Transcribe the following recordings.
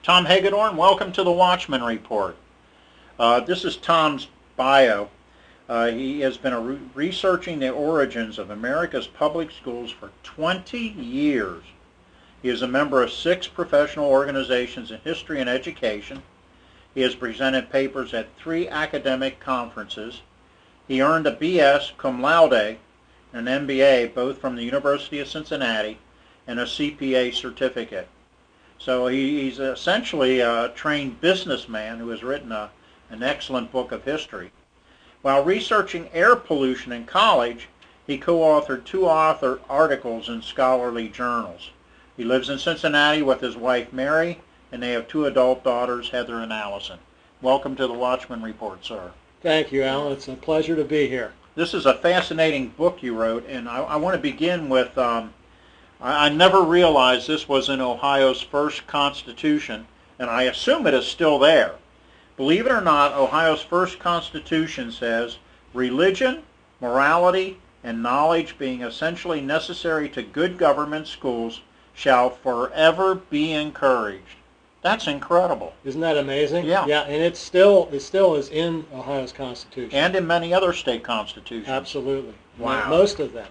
Tom Hagedorn, welcome to the Watchman Report. This is Tom's bio. He has been researching the origins of America's public schools for 20 years. He is a member of 6 professional organizations in history and education. He has presented papers at 3 academic conferences. He earned a BS cum laude and an MBA both from the University of Cincinnati and a CPA certificate. So he's essentially a trained businessman who has written an excellent book of history. While researching air pollution in college, he co-authored 2 articles in scholarly journals. He lives in Cincinnati with his wife Mary, and they have 2 adult daughters, Heather and Allison. Welcome to the Watchman Report, sir. Thank you, Alan. It's a pleasure to be here. This is a fascinating book you wrote, and I want to begin with I never realized this was in Ohio's first constitution, and I assume it is still there. Believe it or not, Ohio's first constitution says, religion, morality, and knowledge being essentially necessary to good government schools shall forever be encouraged. That's incredible. Isn't that amazing? Yeah. Yeah, and it still is in Ohio's constitution. And in many other state constitutions. Absolutely. Wow. Most of them.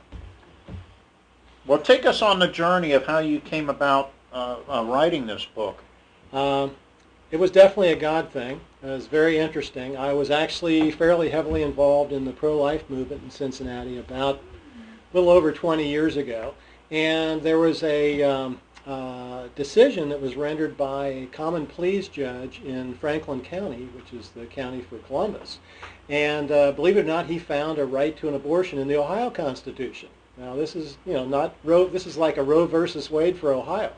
Well, take us on the journey of how you came about writing this book. It was definitely a God thing. It was very interesting. I was actually fairly heavily involved in the pro-life movement in Cincinnati about a little over 20 years ago. And there was a decision that was rendered by a common pleas judge in Franklin County, which is the county for Columbus. And believe it or not, he found a right to an abortion in the Ohio Constitution. Now this is, not Roe. This is like a Roe versus Wade for Ohio,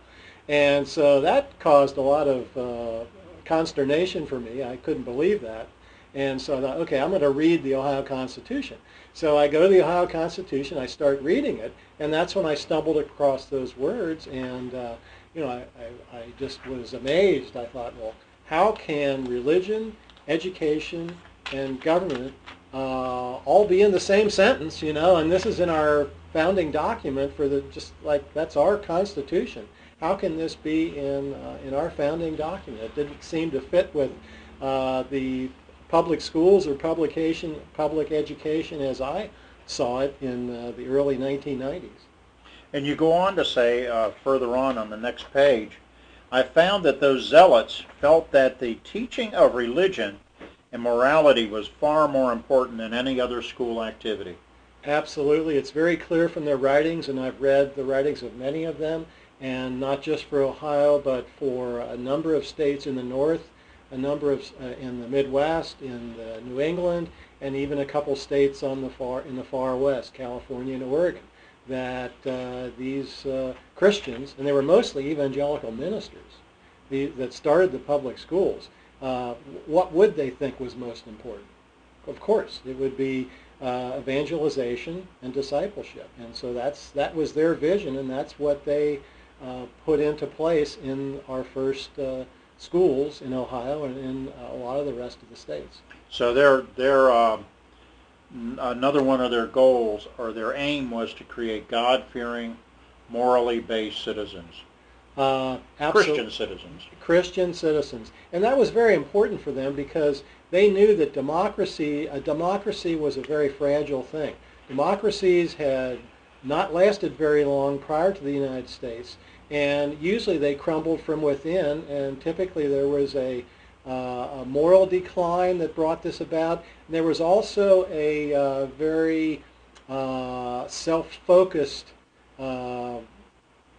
and so that caused a lot of consternation for me. I couldn't believe that, and so I thought, okay, I'm going to read the Ohio Constitution. So I go to the Ohio Constitution, I start reading it, and that's when I stumbled across those words, and I just was amazed. I thought, well, how can religion, education, and government all be in the same sentence, and this is in our founding document that's our Constitution. How can this be in our founding document? It didn't seem to fit with the public schools or public education as I saw it in the early 1990s. And you go on to say further on the next page, I found that those zealots felt that the teaching of religion and morality was far more important than any other school activity. Absolutely. It's very clear from their writings, and I've read the writings of many of them, and not just for Ohio, but for a number of states in the North, a number of in the Midwest, in New England, and even a couple states in the far West, California and Oregon, that these Christians, and they were mostly evangelical ministers, that started the public schools. What would they think was most important? Of course, it would be evangelization and discipleship, and so that was their vision, and that's what they put into place in our first schools in Ohio and in a lot of the rest of the states. So another one of their goals or their aim was to create God-fearing, morally based citizens. Christian citizens. Christian citizens. And that was very important for them because they knew that democracy was a very fragile thing. Democracies had not lasted very long prior to the United States, and usually they crumbled from within, and typically there was a moral decline that brought this about. And there was also a very self-focused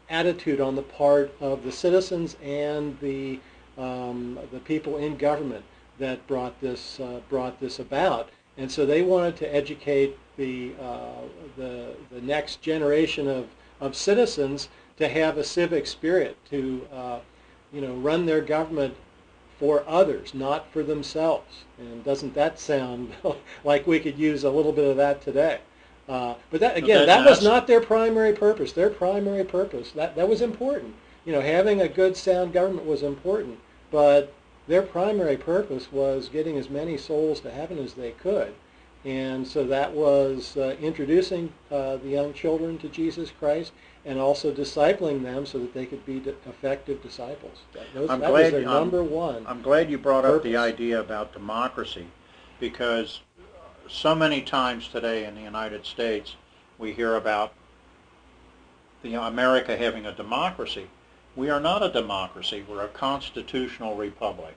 attitude on the part of the citizens and the people in government that brought this about, and so they wanted to educate the next generation of citizens to have a civic spirit, to run their government for others, not for themselves. And doesn't that sound like we could use a little bit of that today? But that, again, that was not their primary purpose. Their primary purpose, that was important. Having a good, sound government was important, but their primary purpose was getting as many souls to heaven as they could, And so that was introducing the young children to Jesus Christ and also discipling them so that they could be effective disciples. That was their number one. I'm glad you brought up the purpose. idea about democracy, because so many times today in the United States we hear about America having a democracy. We are not a democracy. We're a constitutional republic.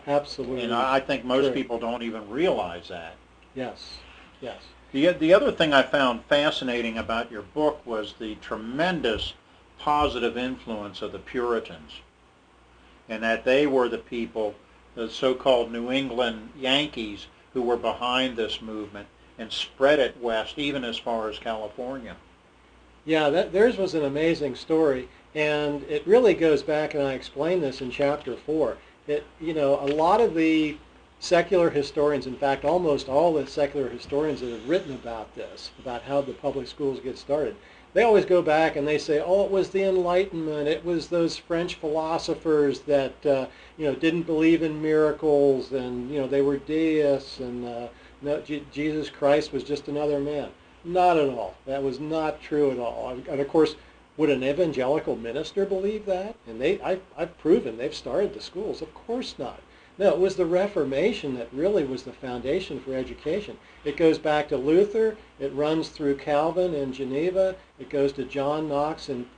Absolutely. And I think most true. people don't even realize that. Yes, yes. The other thing I found fascinating about your book was the tremendous positive influence of the Puritans, and that they were the people, the so-called New England Yankees, who were behind this movement and spread it west, even as far as California. Yeah, theirs was an amazing story, and it really goes back, and I explain this in chapter 4. A lot of the secular historians, in fact, almost all the secular historians that have written about this, about how the public schools get started, they always go back and they say, oh, it was the Enlightenment, it was those French philosophers that, didn't believe in miracles, and, they were deists, and no, Jesus Christ was just another man. Not at all. That was not true at all. And of course, would an evangelical minister believe that? And I've proven they've started the schools. Of course not. No, it was the Reformation that really was the foundation for education. It goes back to Luther. It runs through Calvin in Geneva. It goes to John Knox in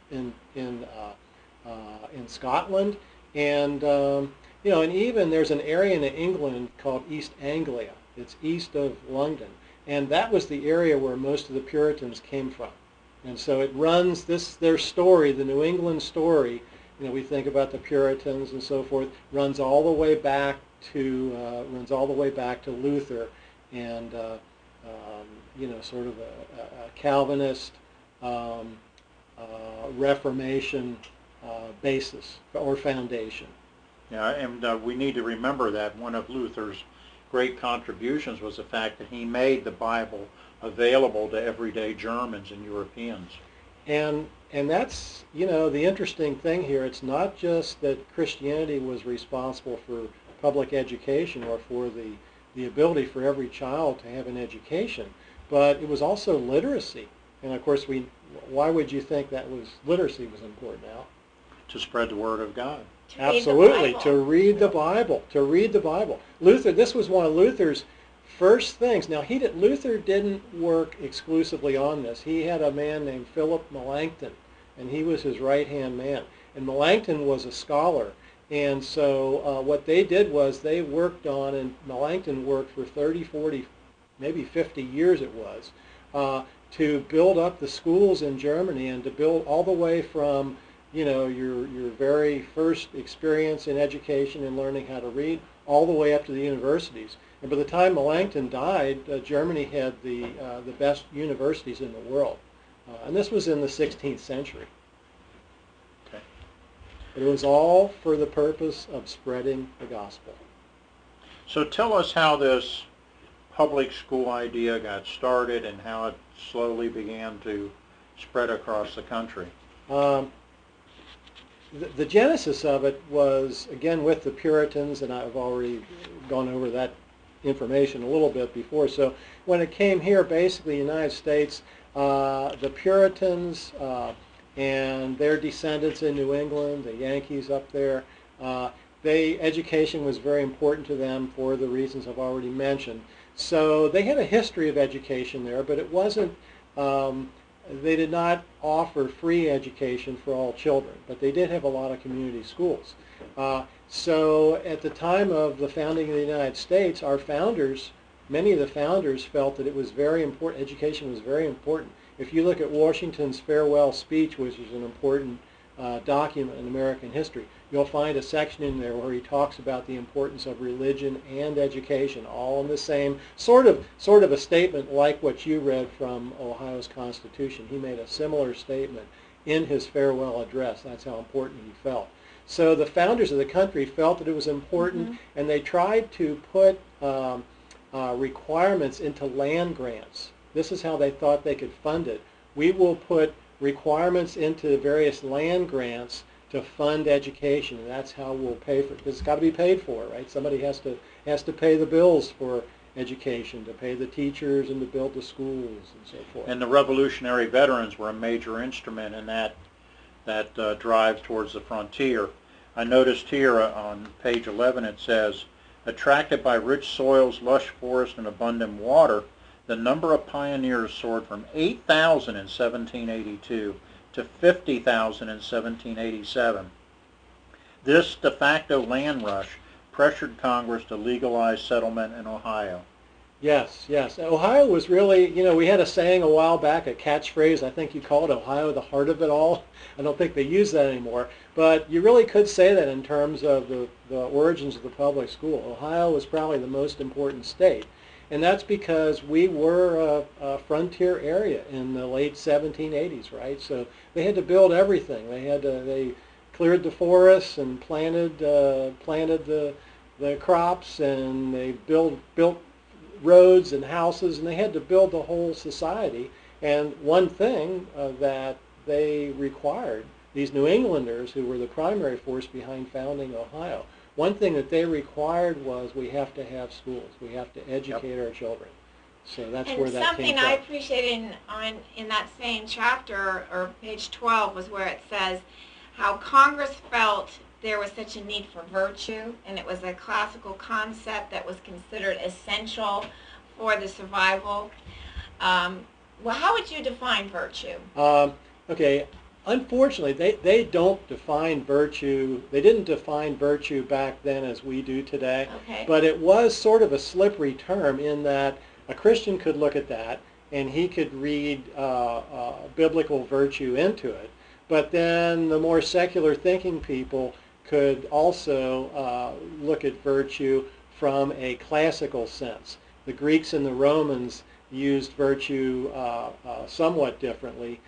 Scotland, and and even there's an area in England called East Anglia. It's east of London, and that was the area where most of the Puritans came from. And so it runs their story, the New England story. We think about the Puritans and so forth. Runs all the way back to Luther, and sort of a Calvinist Reformation basis or foundation. Yeah, and we need to remember that one of Luther's great contributions was the fact that he made the Bible available to everyday Germans and Europeans. And that's, the interesting thing here. It's not just that Christianity was responsible for public education or for the ability for every child to have an education, but it was also literacy. And of course, why would you think literacy was important, Al? To spread the Word of God. Absolutely, to read the Bible. Luther, this was one of Luther's first things. Now, Luther didn't work exclusively on this. He had a man named Philip Melanchthon, and he was his right-hand man. And Melanchthon was a scholar. And so what they did was they worked on, and Melanchthon worked for 30, 40, maybe 50 years it was, to build up the schools in Germany and to build all the way from your very first experience in education and learning how to read, all the way up to the universities. And by the time Melanchthon died, Germany had the best universities in the world. And this was in the 16th century. Okay. But it was all for the purpose of spreading the gospel. So tell us how this public school idea got started and how it slowly began to spread across the country. The genesis of it was, again, with the Puritans, and I've already gone over that information a little bit before. So when it came here, basically, the United States, the Puritans and their descendants in New England, the Yankees up there, education was very important to them for the reasons I've already mentioned. So they had a history of education there, but it wasn't, they did not offer free education for all children, but they did have a lot of community schools. So at the time of the founding of the United States, our founders, many of the founders felt that it was very important, education was very important. If you look at Washington's farewell speech, which is an important document in American history, you'll find a section in there where he talks about the importance of religion and education, all in the same sort of a statement like what you read from Ohio's Constitution. He made a similar statement in his farewell address. That's how important he felt. So the founders of the country felt that it was important, and they tried to put requirements into land grants. This is how they thought they could fund it. We will put requirements into various land grants to fund education, and that's how we'll pay for it. It's got to be paid for, right? Somebody has to pay the bills for education, to pay the teachers and to build the schools and so forth. And the Revolutionary veterans were a major instrument in that drive towards the frontier. I noticed here on page 11 it says, attracted by rich soils, lush forests, and abundant water, the number of pioneers soared from 8,000 in 1782 to 50,000 in 1787. This de facto land rush pressured Congress to legalize settlement in Ohio. Yes, yes. Ohio was really, we had a saying a while back, a catchphrase, I think you call it Ohio, the heart of it all. I don't think they use that anymore. But you really could say that in terms of the origins of the public school. Ohio was probably the most important state. And that's because we were a frontier area in the late 1780s, right? So they had to build everything. They cleared the forests and planted the crops, and they built roads and houses, and they had to build the whole society. And one thing that they required, these New Englanders who were the primary force behind founding Ohio, one thing that they required was we have to have schools. We have to educate our children. So that's where that came from. And something I appreciated in that same chapter, or page 12, was where it says how Congress felt there was such a need for virtue, and it was a classical concept that was considered essential for the survival. Well, how would you define virtue? Okay, unfortunately, they don't define virtue. They didn't define virtue back then as we do today. Okay. But it was sort of a slippery term in that a Christian could look at that and he could read biblical virtue into it. But then the more secular thinking people could also look at virtue from a classical sense. The Greeks and the Romans used virtue somewhat differently.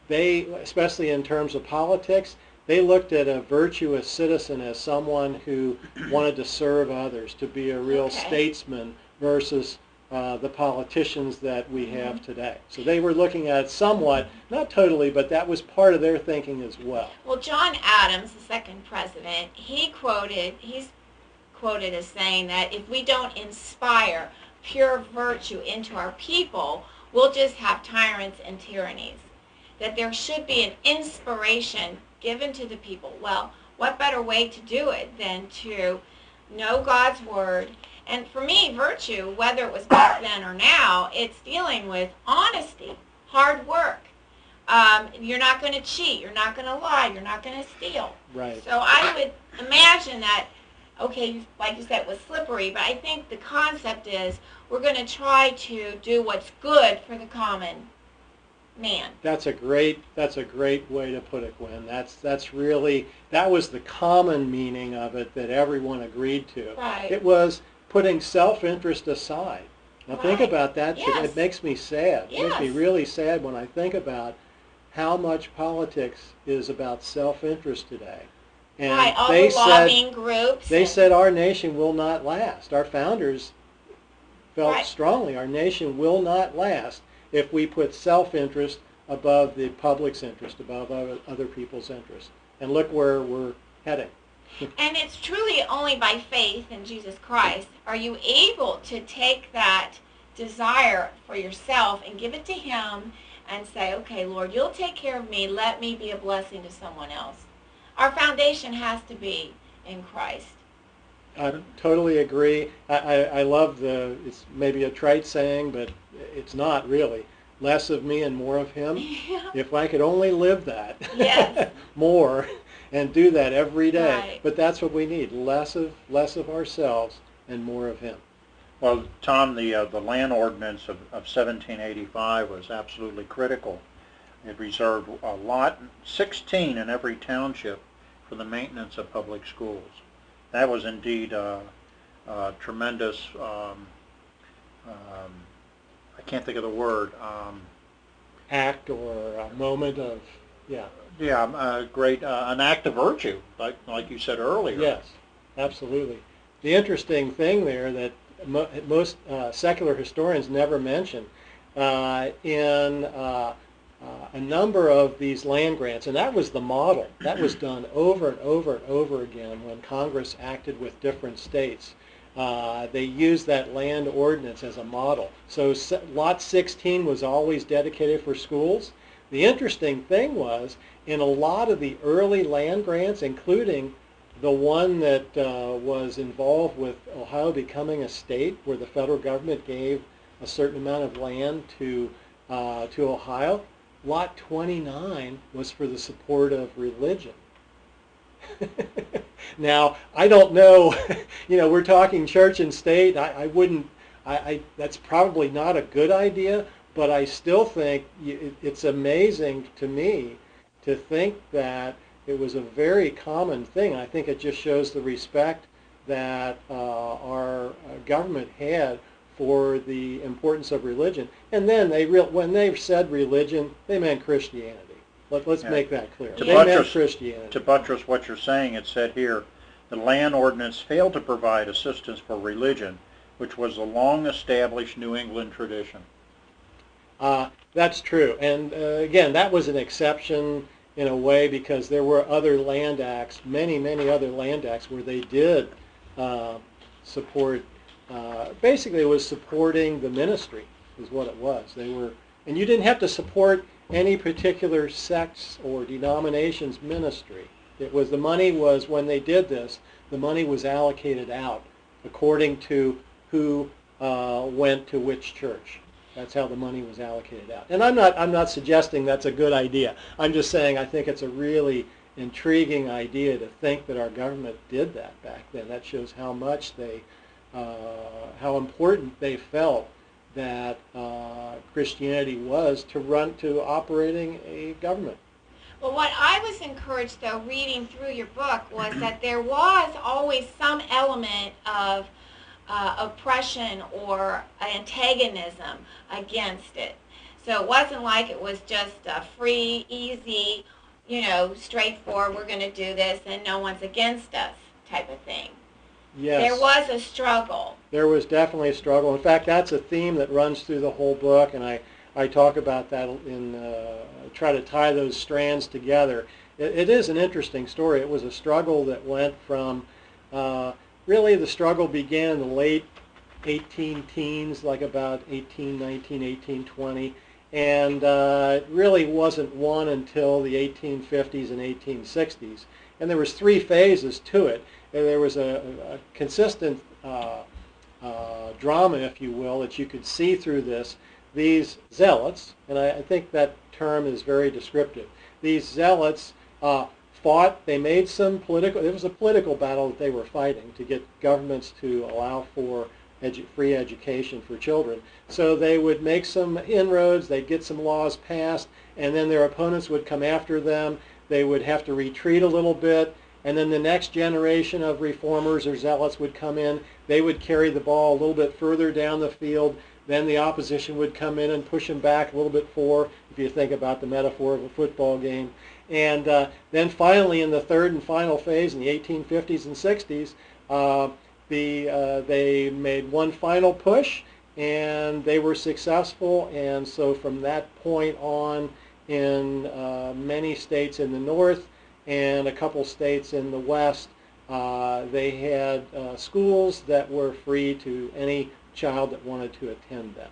They, especially in terms of politics, they looked at a virtuous citizen as someone who wanted to serve others, to be a real statesman versus the politicians that we have today. So they were looking at it somewhat, not totally, but that was part of their thinking as well. Well, John Adams, the second president, he's quoted as saying that if we don't inspire pure virtue into our people, we'll just have tyrants and tyrannies. That there should be an inspiration given to the people. Well, what better way to do it than to know God's Word? And for me, virtue, whether it was back then or now, it's dealing with honesty, hard work. You're not going to cheat. You're not going to lie. You're not going to steal. Right. So I would imagine that, okay, like you said, it was slippery, but I think the concept is we're going to try to do what's good for the common man. That's a great way to put it, Gwen. That was the common meaning of it that everyone agreed to. Right. It was putting self-interest aside. Now think Right. about that. Yes. It makes me sad. It makes me Yes. really sad when I think about how much politics is about self-interest today. And Right, all they the lobbying groups. They and- said our nation will not last. Our founders felt Right. strongly our nation will not last if we put self-interest above the public's interest, above other people's interest. And look where we're heading. And it's truly only by faith in Jesus Christ are you able to take that desire for yourself and give it to Him and say, okay, Lord, you'll take care of me. Let me be a blessing to someone else. Our foundation has to be in Christ. I totally agree. I love it's maybe a trite saying, but it's not really. Less of me and more of Him. Yeah. If I could only live that Yes. more and do that every day. Right. But that's what we need, less of ourselves and more of Him. Well, Tom, the land ordinance of 1785 was absolutely critical. It reserved a lot, 16 in every township, for the maintenance of public schools. That was indeed a tremendous, I can't think of the word. Act or a moment of, yeah. Yeah, great, an act of virtue, like you said earlier. Yes, absolutely. The interesting thing there that most secular historians never mention, in a number of these land grants, and that was the model. That was done over and over and over again when Congress acted with different states. They used that land ordinance as a model. So Lot 16 was always dedicated for schools. The interesting thing was, in a lot of the early land grants, including the one that was involved with Ohio becoming a state, where the federal government gave a certain amount of land to Ohio, Lot 29 was for the support of religion. Now, I don't know, we're talking church and state. I wouldn't, that's probably not a good idea, but I still think it's amazing to me to think that it was a very common thing. I think it just shows the respect that our government had for the importance of religion. And then when they said religion, they meant Christianity. Let's make that clear. They meant Christianity. To buttress what you're saying, it said here, the land ordinance failed to provide assistance for religion, which was a long-established New England tradition. That's true. And again, that was an exception in a way, because there were other land acts, many other land acts, where they did support, basically it was supporting the ministry is what it was. And you didn't have to support any particular sect's or denomination's ministry. The money was, when they did this, the money was allocated out according to who went to which church. That's how the money was allocated out. And I'm not suggesting that's a good idea. I'm just saying I think it's a really intriguing idea to think that our government did that back then. That shows how much how important they felt that Christianity was to operating a government. Well, what I was encouraged, though, reading through your book, was that there was always some element of oppression or antagonism against it. So it wasn't like it was just a free, easy, straightforward, we're going to do this and no one's against us type of thing. Yes. There was a struggle. There was definitely a struggle. In fact, that's a theme that runs through the whole book, and I talk about that try to tie those strands together. It is an interesting story. It was a struggle that went from, really the struggle began in the late 18 teens, like about 1819, 1820, and it really wasn't won until the 1850s and 1860s. And there was 3 phases to it. And there was a consistent drama, if you will, that you could see through this. These zealots, and I think that term is very descriptive, these zealots fought, they made some political, it was a political battle that they were fighting to get governments to allow for free education for children. So they would make some inroads, they'd get some laws passed, and then their opponents would come after them. They would have to retreat a little bit, and then the next generation of reformers or zealots would come in. They would carry the ball a little bit further down the field. Then the opposition would come in and push them back a little bit forward, if you think about the metaphor of a football game. And then finally, in the third and final phase, in the 1850s and 60s, they made one final push, and they were successful. And so from that point on, in many states in the north and a couple states in the west, they had schools that were free to any child that wanted to attend them.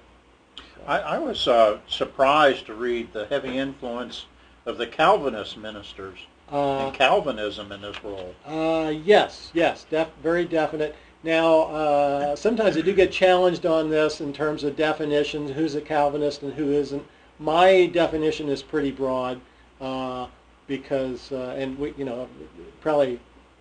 So. I was surprised to read the heavy influence of the Calvinist ministers and Calvinism in this role. Yes, very definite. Now, sometimes I do get challenged on this in terms of definitions, who's a Calvinist and who isn't. My definition is pretty broad because, probably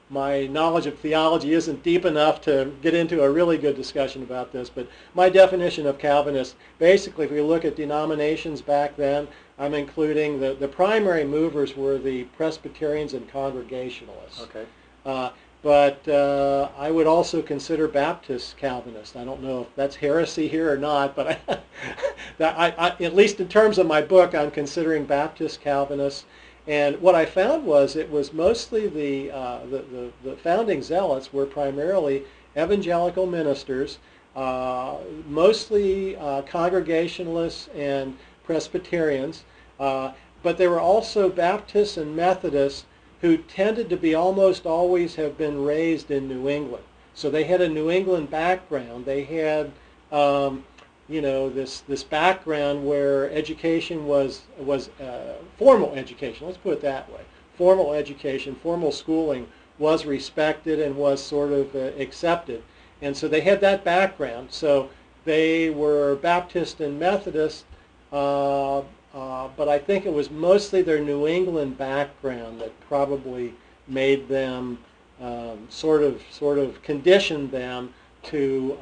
my knowledge of theology isn't deep enough to get into a really good discussion about this, but my definition of Calvinist, basically if we look at denominations back then, I'm including the primary movers were the Presbyterians and Congregationalists. Okay. But I would also consider Baptist Calvinist. I don't know if that's heresy here or not, but I, at least in terms of my book, I'm considering Baptist Calvinists. And what I found was it was mostly the founding zealots were primarily evangelical ministers, mostly Congregationalists and Presbyterians, but there were also Baptists and Methodists who tended to be almost always have been raised in New England. So they had a New England background. They had, this background where education was formal education. Let's put it that way. Formal education, formal schooling was respected and was sort of accepted. And so they had that background. So they were Baptist and Methodist, but I think it was mostly their New England background that probably made them sort of conditioned them to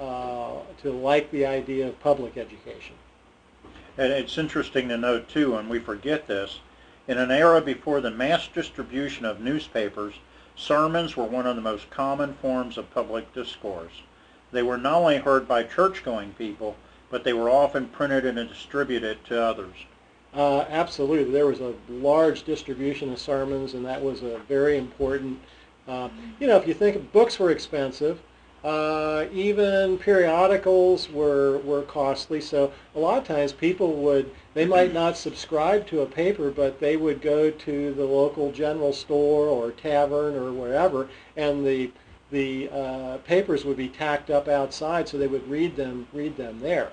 like the idea of public education. And it's interesting to note too, and we forget this, in an era before the mass distribution of newspapers, sermons were one of the most common forms of public discourse. They were not only heard by church-going people, but they were often printed and distributed to others. Absolutely. There was a large distribution of sermons, and that was a very important. If you think books were expensive, even periodicals were costly. So a lot of times people they might not subscribe to a paper, but they would go to the local general store or tavern or wherever, and the papers would be tacked up outside, so they would read them there.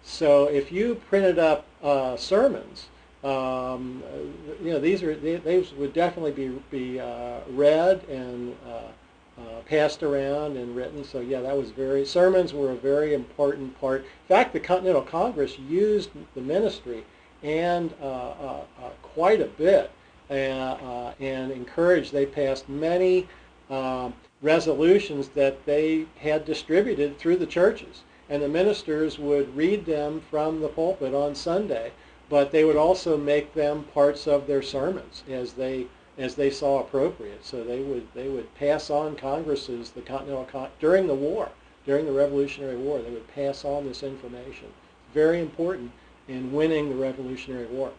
So if you printed up sermons, these would definitely be read and passed around and written. So yeah, sermons were a very important part. In fact, the Continental Congress used the ministry and quite a bit, and encouraged. They passed many resolutions that they had distributed through the churches, and the ministers would read them from the pulpit on Sunday, but they would also make them parts of their sermons as they saw appropriate. So they would pass on Congresses, during the Revolutionary War, they would pass on this information. Very important in winning the Revolutionary War.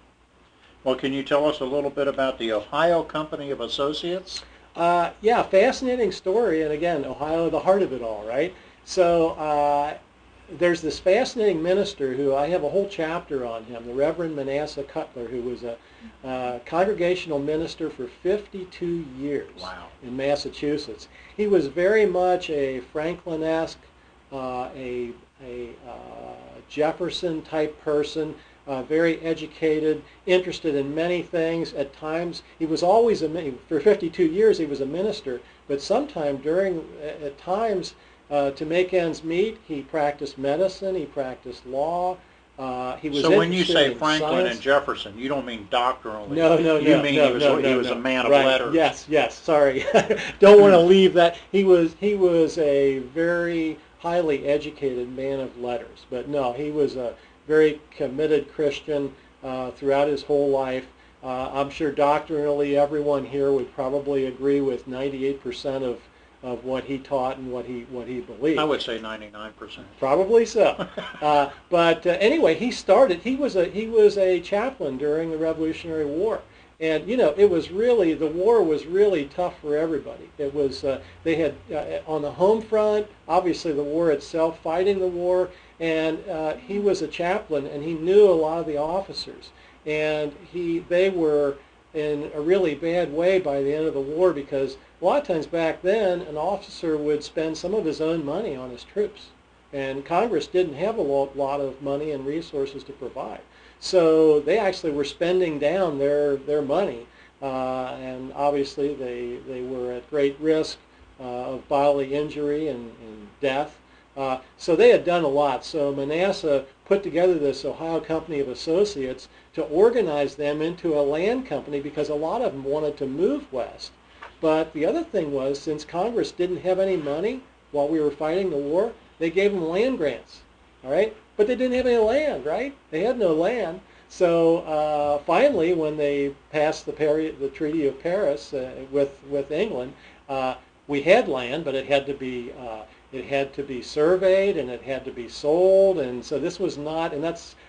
Well, can you tell us a little bit about the Ohio Company of Associates? Yeah, fascinating story, and again, Ohio, the heart of it all, right? So there's this fascinating minister who I have a whole chapter on him, the Reverend Manasseh Cutler, who was a congregational minister for 52 years. Wow. In Massachusetts. He was very much a Franklin-esque, a Jefferson-type person, very educated, interested in many things. At times, he was always for 52 years he was a minister, but sometime at times, to make ends meet, he practiced medicine, he practiced law. He was So when you say in Franklin science. And Jefferson, you don't mean doctrinally. No. You mean he was a man of right. letters. Yes. Sorry, don't want to leave that. He was a very highly educated man of letters, but no, he was a very committed Christian throughout his whole life. I'm sure doctrinally everyone here would probably agree with 98% of what he taught and what he believed. I would say 99%. Probably so. But anyway, he was a chaplain during the Revolutionary War. And the war was really tough for everybody. It was they had on the home front, obviously the war itself, fighting the war, and he was a chaplain, and he knew a lot of the officers, and they were in a really bad way by the end of the war, because a lot of times back then an officer would spend some of his own money on his troops, and Congress didn't have a lot of money and resources to provide. So they actually were spending down their money, and obviously they were at great risk of bodily injury and death. So they had done a lot. So Manasseh put together this Ohio Company of Associates to organize them into a land company, because a lot of them wanted to move west. But the other thing was, since Congress didn't have any money while we were fighting the war, they gave them land grants, all right? But they didn't have any land, right? They had no land. So finally, when they passed the Treaty of Paris with England, we had land, but it had to be surveyed, and it had to be sold, and so this was not. And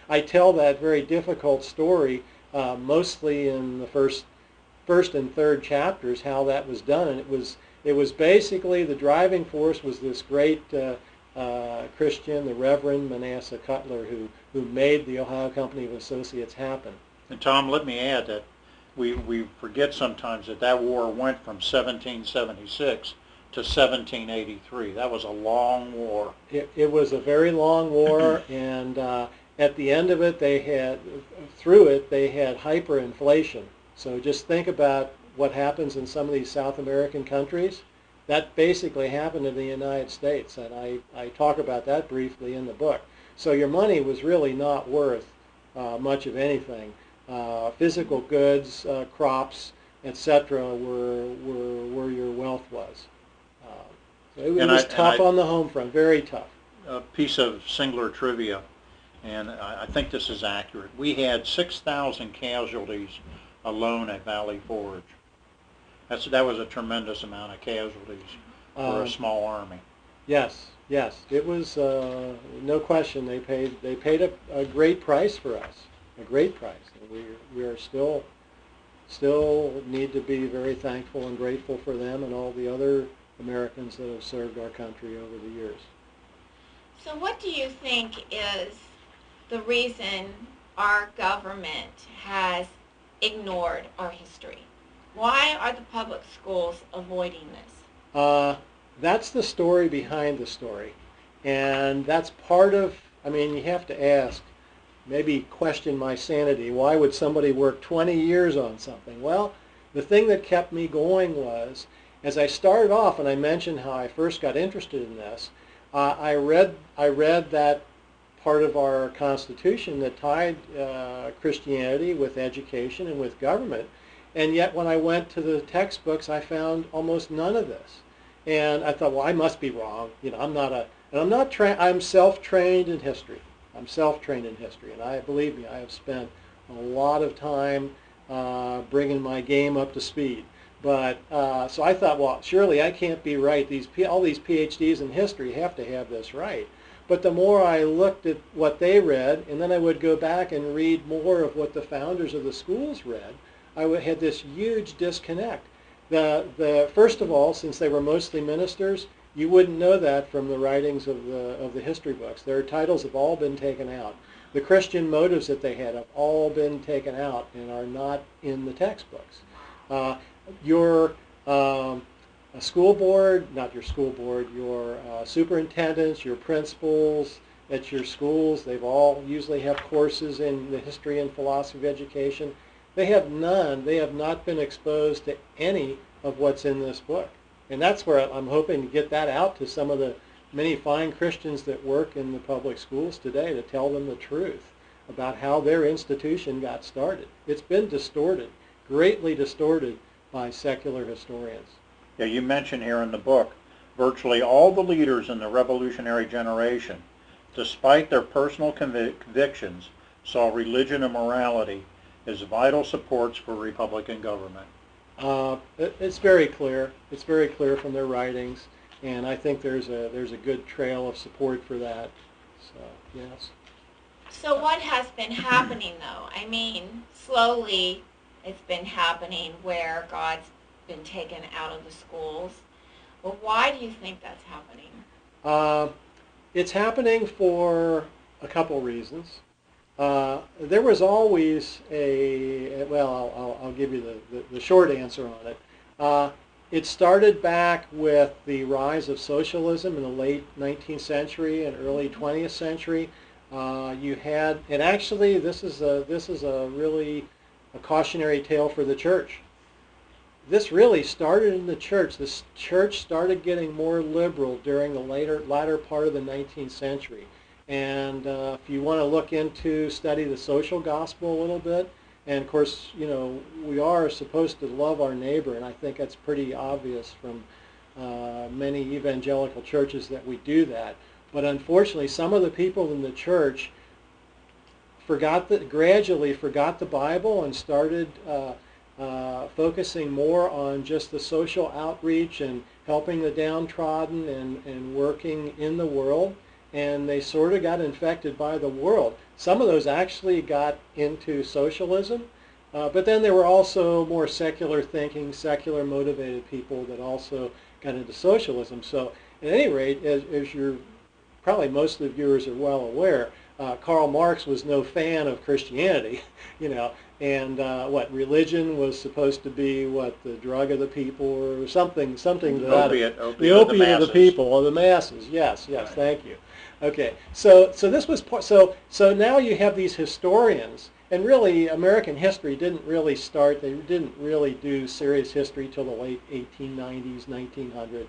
I tell that very difficult story mostly in the first and third chapters, how that was done, and it was basically the driving force was this great Christian, the Reverend Manasseh Cutler, who made the Ohio Company of Associates happen. And Tom, let me add that we forget sometimes that war went from 1776 to 1783. That was a long war. It was a very long war, and at the end of it, through it, they had hyperinflation. So just think about what happens in some of these South American countries. That basically happened in the United States, and I talk about that briefly in the book. So your money was really not worth much of anything. Physical goods, crops, etc., were where your wealth was. So it was tough on the home front, very tough. A piece of singular trivia, and I think this is accurate. We had 6,000 casualties alone at Valley Forge. That was a tremendous amount of casualties for a small army. Yes, it was no question. They paid a great price for us, a great price, and we are still need to be very thankful and grateful for them and all the other Americans that have served our country over the years. So what do you think is the reason our government has ignored our history? Why are the public schools avoiding this? That's the story behind the story. And that's part of, you have to ask, maybe question my sanity. Why would somebody work 20 years on something? Well, the thing that kept me going was, as I started off, and I mentioned how I first got interested in this, I read that part of our Constitution that tied Christianity with education and with government, and yet when I went to the textbooks, I found almost none of this. And I thought, well, I must be wrong. I'm self-trained in history. I'm self-trained in history, and believe me, I have spent a lot of time bringing my game up to speed. But so I thought, well, surely I can't be right. All these PhDs in history have to have this right. But the more I looked at what they read, and then I would go back and read more of what the founders of the schools read, I had this huge disconnect. First of all, since they were mostly ministers, you wouldn't know that from the writings of the history books. Their titles have all been taken out. The Christian motives that they had have all been taken out and are not in the textbooks. Your school board, not your school board, your superintendents, your principals at your schools, they've all usually have courses in the history and philosophy of education. They have not been exposed to any of what's in this book. And that's where I'm hoping to get that out to some of the many fine Christians that work in the public schools today, to tell them the truth about how their institution got started. It's been distorted, greatly distorted by secular historians. Yeah, you mentioned here in the book, virtually all the leaders in the revolutionary generation, despite their personal convictions, saw religion and morality as vital supports for Republican government. It's very clear. It's very clear from their writings, and I think there's a good trail of support for that. So yes. So what has been happening, though? Slowly it's been happening where God's been taken out of the schools. But why do you think that's happening? It's happening for a couple reasons. There was always I'll give you the short answer on it. It started back with the rise of socialism in the late 19th century and early 20th century. And actually this is a really a cautionary tale for the church. This really started in the church. This church started getting more liberal during the latter part of the 19th century. And if you want to study the social gospel a little bit, and of course, we are supposed to love our neighbor, and I think that's pretty obvious from many evangelical churches that we do that. But unfortunately, some of the people in the church gradually forgot the Bible and started focusing more on just the social outreach and helping the downtrodden and working in the world. And they sort of got infected by the world. Some of those actually got into socialism, but then there were also more secular thinking, secular motivated people that also got into socialism. So at any rate, as you're probably most of the viewers are well aware, Karl Marx was no fan of Christianity, and what religion was supposed to be, the drug of the people or something to that. Opiate The of the opiate of the masses. people or the masses. Yes, Right. thank you. Okay, so this was so now you have these historians, and really American history didn't really start. They didn't really do serious history till the late 1890s, 1900.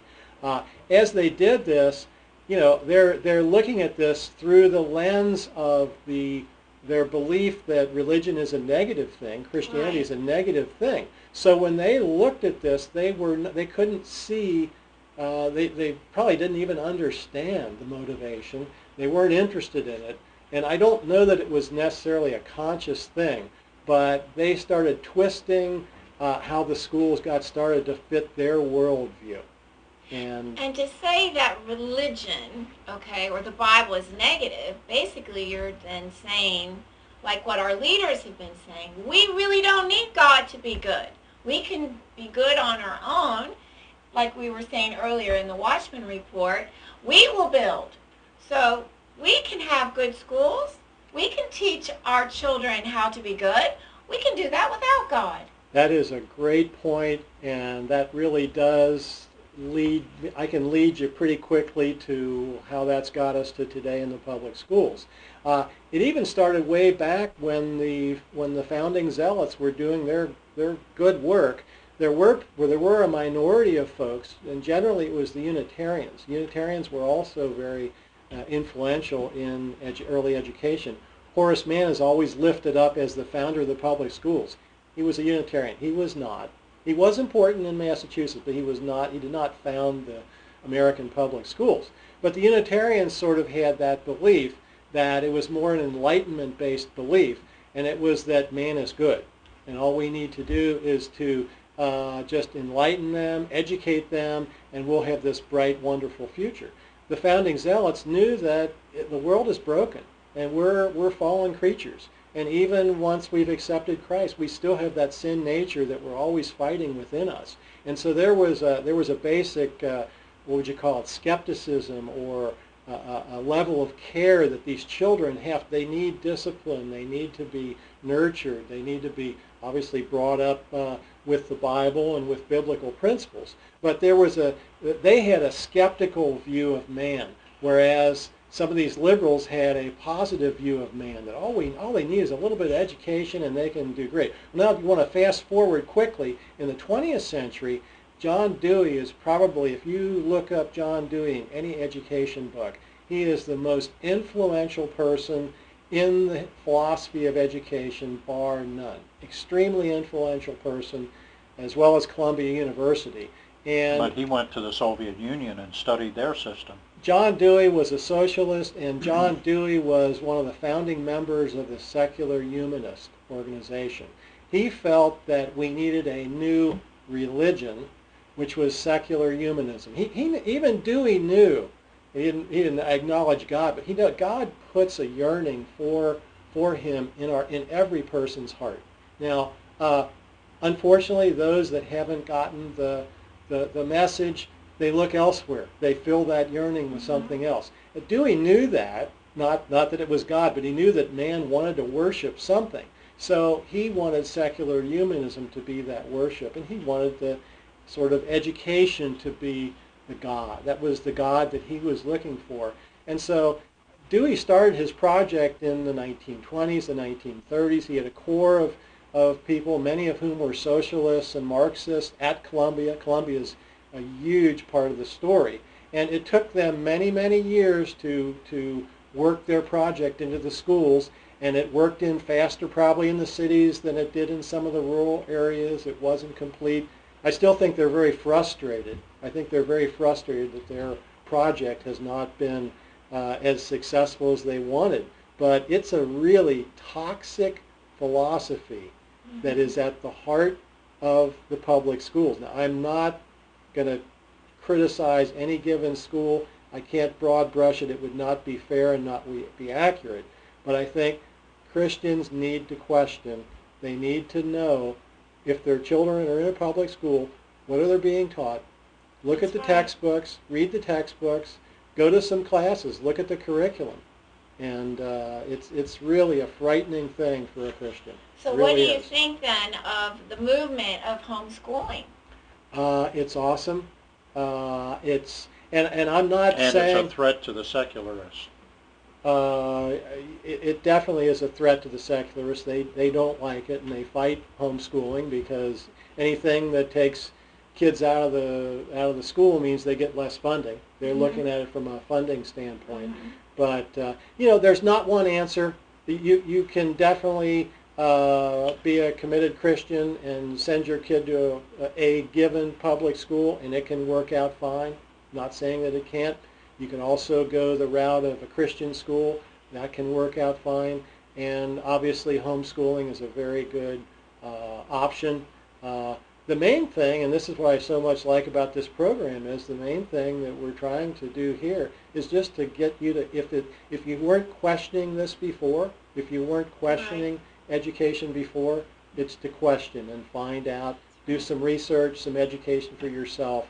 As they did this, they're looking at this through the lens of their belief that religion is a negative thing, Christianity Right. is a negative thing. So when they looked at this, they couldn't see. They probably didn't even understand the motivation. They weren't interested in it. And I don't know that it was necessarily a conscious thing, but they started twisting how the schools got started to fit their worldview. And And to say that religion, okay, or the Bible is negative, basically you're then saying, like what our leaders have been saying, we really don't need God to be good. We can be good on our own. Like we were saying earlier in the Watchman report, we will build. So we can have good schools. We can teach our children how to be good. We can do that without God. that is a great point, and that really does I can lead you pretty quickly to how that's got us to today in the public schools. It even started way back when the founding zealots were doing their good work. There were a minority of folks, and generally it was the Unitarians. Unitarians were also very influential in early education. Horace Mann is always lifted up as the founder of the public schools. He was a Unitarian. He was not. He was important in Massachusetts, but he was not. He did not found the American public schools. But the Unitarians sort of had that belief that it was more an Enlightenment-based belief, and it was that man is good, and all we need to do is to just enlighten them, educate them, and we'll have this bright, wonderful future. The founding zealots knew that the world is broken, and we're fallen creatures. And even once we've accepted Christ, we still have that sin nature that we're always fighting within us. And so there was a basic, what would you call it, skepticism or a level of care that these children have. They need discipline. They need to be nurtured. They need to be obviously brought up with the Bible and with biblical principles. But they had a skeptical view of man, whereas some of these liberals had a positive view of man, that all they need is a little bit of education and they can do great. Now, if you want to fast forward quickly, in the 20th century, John Dewey is probably, if you look up John Dewey in any education book, he is the most influential person in the philosophy of education, bar none. Extremely influential person, as well as Columbia University. But he went to the Soviet Union and studied their system. John Dewey was a socialist, and John Dewey was one of the founding members of the Secular Humanist organization. He felt that we needed a new religion, which was secular humanism. Even Dewey knew, he didn't acknowledge God, but he knew God puts a yearning for him in every person's heart. Now, unfortunately, those that haven't gotten the message, they look elsewhere. They fill that yearning with something else. Dewey knew that, not that it was God, but he knew that man wanted to worship something. So he wanted secular humanism to be that worship, and he wanted the sort of education to be the God. That was the God that he was looking for. And so Dewey started his project in the 1920s, the 1930s. He had a core of people, many of whom were socialists and Marxists at Columbia. Columbia is a huge part of the story. And it took them many, many years to work their project into the schools, and it worked in faster probably in the cities than it did in some of the rural areas. It wasn't complete. I still think they're very frustrated. I think they're very frustrated that their project has not been as successful as they wanted. But it's a really toxic philosophy that is at the heart of the public schools. Now, I'm not going to criticize any given school. I can't broad brush it. It would not be fair and not be accurate. But I think Christians need to question. They need to know if their children are in a public school, what are they being taught? Look at the textbooks, read the textbooks, go to some classes, look at the curriculum. And it's really a frightening thing for a Christian. So It what do really you is. think then of the movement of homeschooling? It's awesome. And I'm not And saying it's a threat to the secularists. uh, it definitely is a threat to the secularists. They don't like it and they fight homeschooling because anything that takes kids out of the school means they get less funding. They're looking at it from a funding standpoint. But there's not one answer. You can definitely be a committed Christian and send your kid to a given public school, and it can work out fine. Not saying that it can't. You can also go the route of a Christian school. That can work out fine. And obviously homeschooling is a very good option. The main thing, and this is what I so much like about this program, is the main thing that we're trying to do here is just to get you to, if you weren't questioning this before, if you weren't questioning education before, it's to question and find out, do some research, some education for yourself,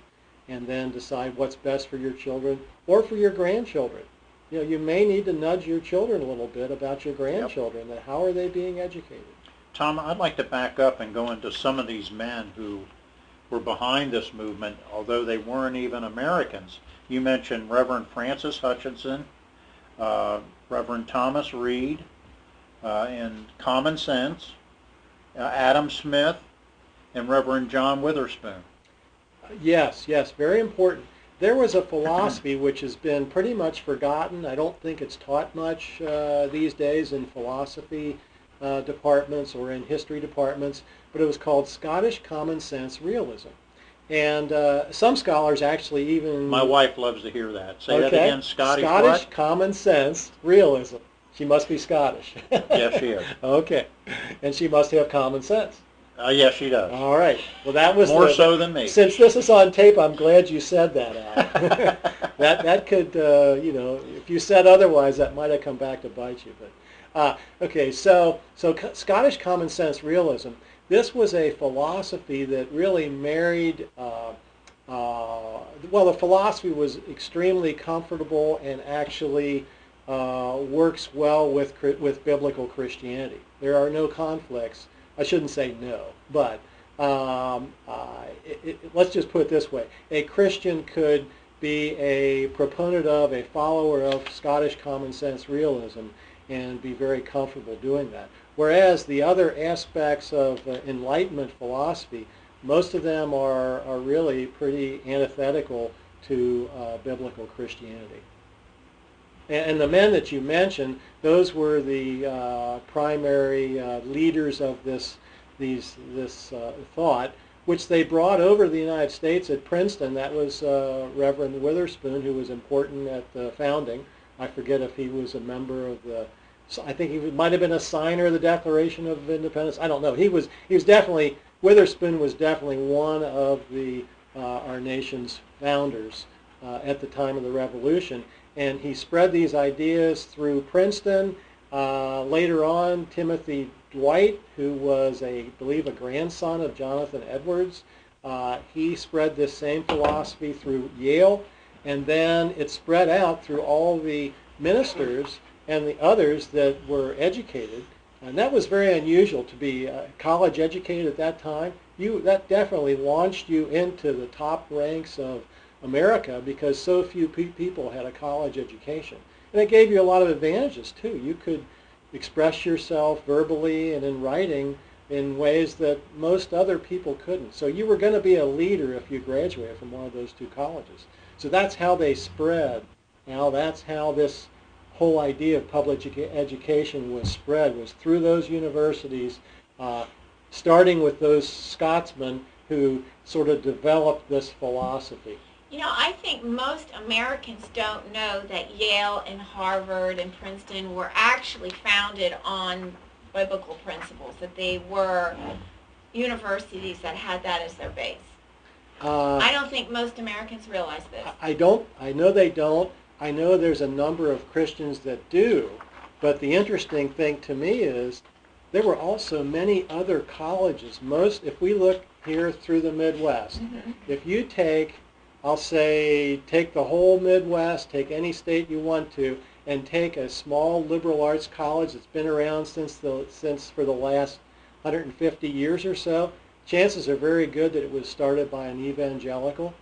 and then decide what's best for your children or for your grandchildren. You may need to nudge your children a little bit about your grandchildren, that how are they being educated? Tom, I'd like to back up and go into some of these men who were behind this movement, although they weren't even Americans. You mentioned Reverend Francis Hutchinson, Reverend Thomas Reed, and Common Sense, Adam Smith, and Reverend John Witherspoon. Yes, very important. There was a philosophy which has been pretty much forgotten. I don't think it's taught much these days in philosophy departments or in history departments, but it was called Scottish Common Sense Realism. And some scholars actually even... My wife loves to hear that. Say that again, Scottish what? Common Sense Realism. She must be Scottish. Yes, she is. Okay. And she must have common sense. Yes, she does. All right. Well, that was more so than me. Since this is on tape, I'm glad you said that, Al. that could, if you said otherwise, that might have come back to bite you. But okay, so Scottish Common Sense Realism. This was a philosophy that really married. The philosophy was extremely comfortable and actually works well with biblical Christianity. There are no conflicts. I shouldn't say no, but let's just put it this way. A Christian could be a proponent of, a follower of Scottish Common Sense Realism and be very comfortable doing that. Whereas the other aspects of Enlightenment philosophy, most of them are really pretty antithetical to biblical Christianity. And the men that you mentioned, those were the primary leaders of this thought, which they brought over to the United States at Princeton. That was Reverend Witherspoon, who was important at the founding. I forget if he was a member of the... I think he might have been a signer of the Declaration of Independence. I don't know. He was definitely... Witherspoon was definitely one of the our nation's founders at the time of the Revolution. And he spread these ideas through Princeton. Later on, Timothy Dwight, who was, I believe, a grandson of Jonathan Edwards, he spread this same philosophy through Yale. And then it spread out through all the ministers and the others that were educated. And that was very unusual to be college educated at that time. That definitely launched you into the top ranks of America because so few people had a college education. And it gave you a lot of advantages too. You could express yourself verbally and in writing in ways that most other people couldn't. So you were going to be a leader if you graduated from one of those two colleges. So that's how they spread. Now that's how this whole idea of public education was spread, was through those universities, starting with those Scotsmen who sort of developed this philosophy. I think most Americans don't know that Yale and Harvard and Princeton were actually founded on biblical principles, that they were universities that had that as their base. I don't think most Americans realize this. I know they don't. I know there's a number of Christians that do. But the interesting thing to me is there were also many other colleges. If we look here through the Midwest, if you take the whole Midwest, take any state you want to, and take a small liberal arts college that's been around since for the last 150 years or so, chances are very good that it was started by an evangelical.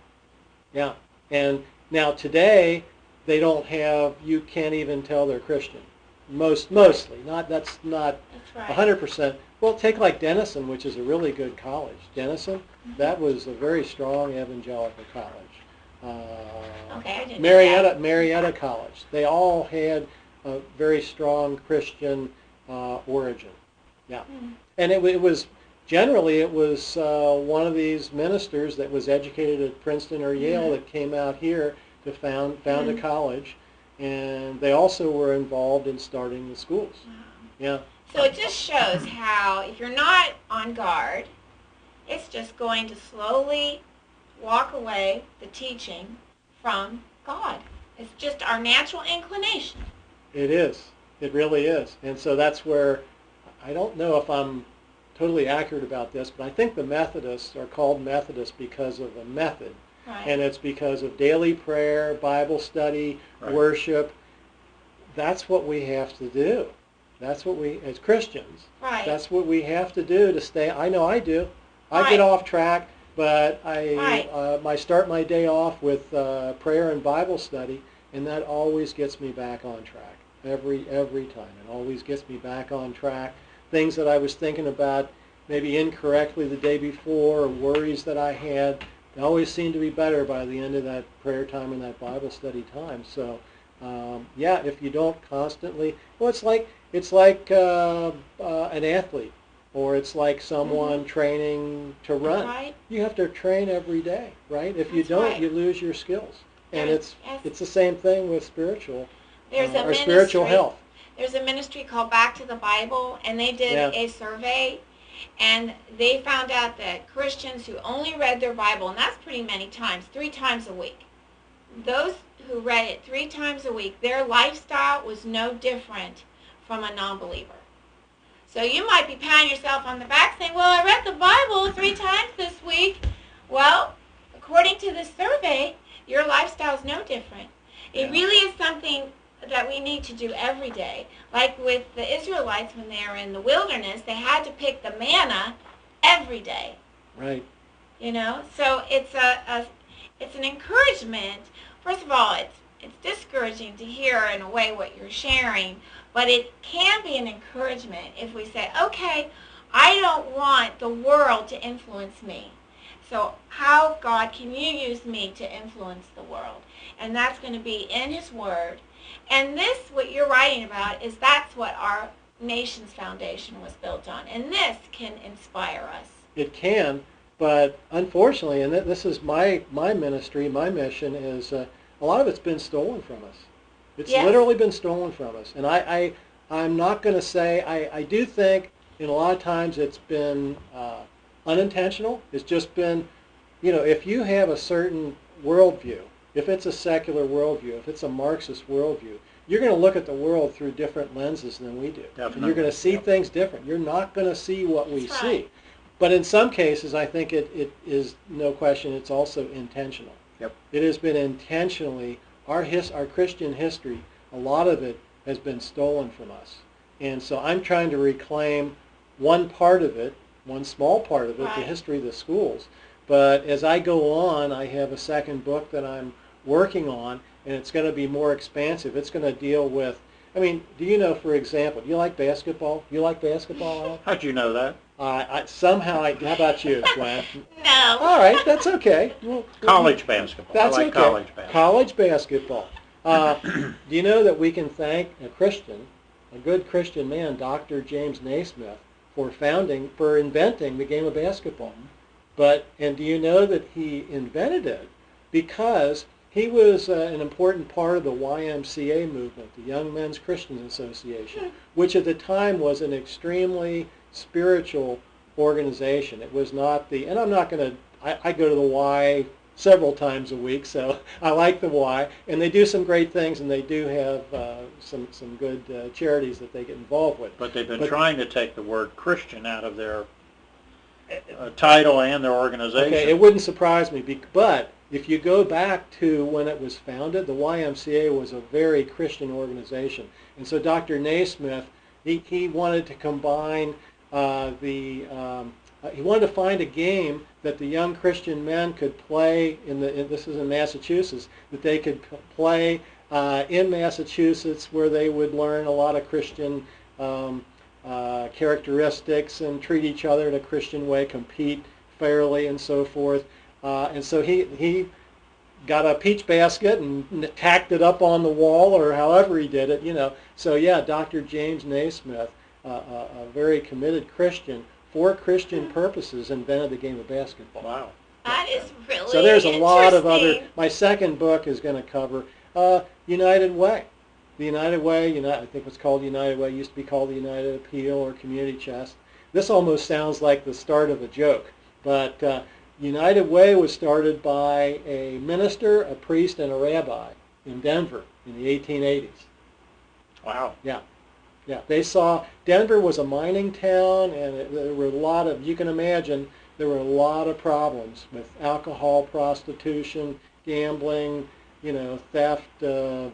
Yeah. And now today, they don't have, you can't even tell they're Christian. Mostly. That's not That's right. 100%. Well, take like Denison, which is a really good college. Denison, that was a very strong evangelical college. Okay, I didn't know that. Marietta College. They all had a very strong Christian origin. Yeah. And it was generally it was one of these ministers that was educated at Princeton or Yale that came out here to found a college, and they also were involved in starting the schools. Yeah. So it just shows how if you're not on guard, it's just going to slowly walk away the teaching from God. It's just our natural inclination. It is. It really is. And so that's where, I don't know if I'm totally accurate about this, but I think the Methodists are called Methodists because of a method. Right. And it's because of daily prayer, Bible study, Right. worship. That's what we have to do. That's what we, as Christians, Right. that's what we have to do to stay. I know I do. I Right. get off track, but I Right. start my day off with prayer and Bible study, and that always gets me back on track. Every time. It always gets me back on track. Things that I was thinking about maybe incorrectly the day before, or worries that I had, they always seem to be better by the end of that prayer time and that Bible study time. So, yeah, if you don't constantly, well, it's like an athlete, or it's like someone training to run. Right. You have to train every day, right? If you That's don't, right. you lose your skills. And Yes. it's the same thing with spiritual There's a or spiritual ministry. health. There's a ministry called Back to the Bible, and they did Yeah. a survey, and they found out that Christians who only read their Bible, and that's pretty many times, 3 times a week, those who read it 3 times a week, their lifestyle was no different from a non-believer. So you might be patting yourself on the back saying, well, I read the Bible 3 times this week. Well, according to this survey, your lifestyle is no different. It Yeah. really is something that we need to do every day. Like with the Israelites when they were in the wilderness, they had to pick the manna every day. Right. You know, so it's it's an encouragement. First of all, it's discouraging to hear in a way what you're sharing, but it can be an encouragement if we say, okay, I don't want the world to influence me. So how, God, can you use me to influence the world? And that's going to be in His Word. And this, what you're writing about, that's what our nation's foundation was built on. And this can inspire us. It can, but unfortunately, and this is my ministry, my mission, is a lot of it's been stolen from us. It's Yes. literally been stolen from us. And I'm not going to say, I do think in a lot of times it's been unintentional. It's just been, if you have a certain worldview, if it's a secular worldview, if it's a Marxist worldview, you're going to look at the world through different lenses than we do. And Definitely. you're going to see Yep. things different. You're not going to see what we That's see. right. But in some cases, I think it is, no question, it's also intentional. Yep. It has been intentionally, our Christian history, a lot of it has been stolen from us. And so I'm trying to reclaim one part of it, one small part of it, the Right. history of the schools. But as I go on, I have a second book that I'm working on, and it's going to be more expansive. It's going to deal with, do you know, for example, do you like basketball? You like basketball, Al? How'd you know that? How about you, Gwen? No. All right, that's okay. College basketball. That's I like okay. college basketball. College basketball. Do you know that we can thank a Christian, a good Christian man, Dr. James Naismith, for inventing the game of basketball? And do you know that he invented it because he was an important part of the YMCA movement, the Young Men's Christian Association, which at the time was an extremely spiritual organization. It was not and I'm not going to, I go to the Y several times a week, so I like the Y, and they do some great things, and they do have some good charities that they get involved with. But they've been trying to take the word Christian out of their title and their organization. Okay, it wouldn't surprise me, but if you go back to when it was founded, the YMCA was a very Christian organization. And so Dr. Naismith, he wanted to combine he wanted to find a game that the young Christian men could play this is in Massachusetts, that they could play in Massachusetts, where they would learn a lot of Christian characteristics and treat each other in a Christian way, compete fairly and so forth. And so he got a peach basket and tacked it up on the wall, or however he did it, you know. So yeah, Dr. James Naismith, a very committed Christian, for Christian purposes, invented the game of basketball. Wow. That is really So there's a lot of other. interesting. My second book is going to cover United Way. The United Way, I think it's called United Way, used to be called the United Appeal or Community Chest. This almost sounds like the start of a joke, but United Way was started by a minister, a priest, and a rabbi in Denver in the 1880s. Wow. Yeah. Yeah, they saw Denver was a mining town, and there were a lot of, you can imagine, there were a lot of problems with alcohol, prostitution, gambling, theft,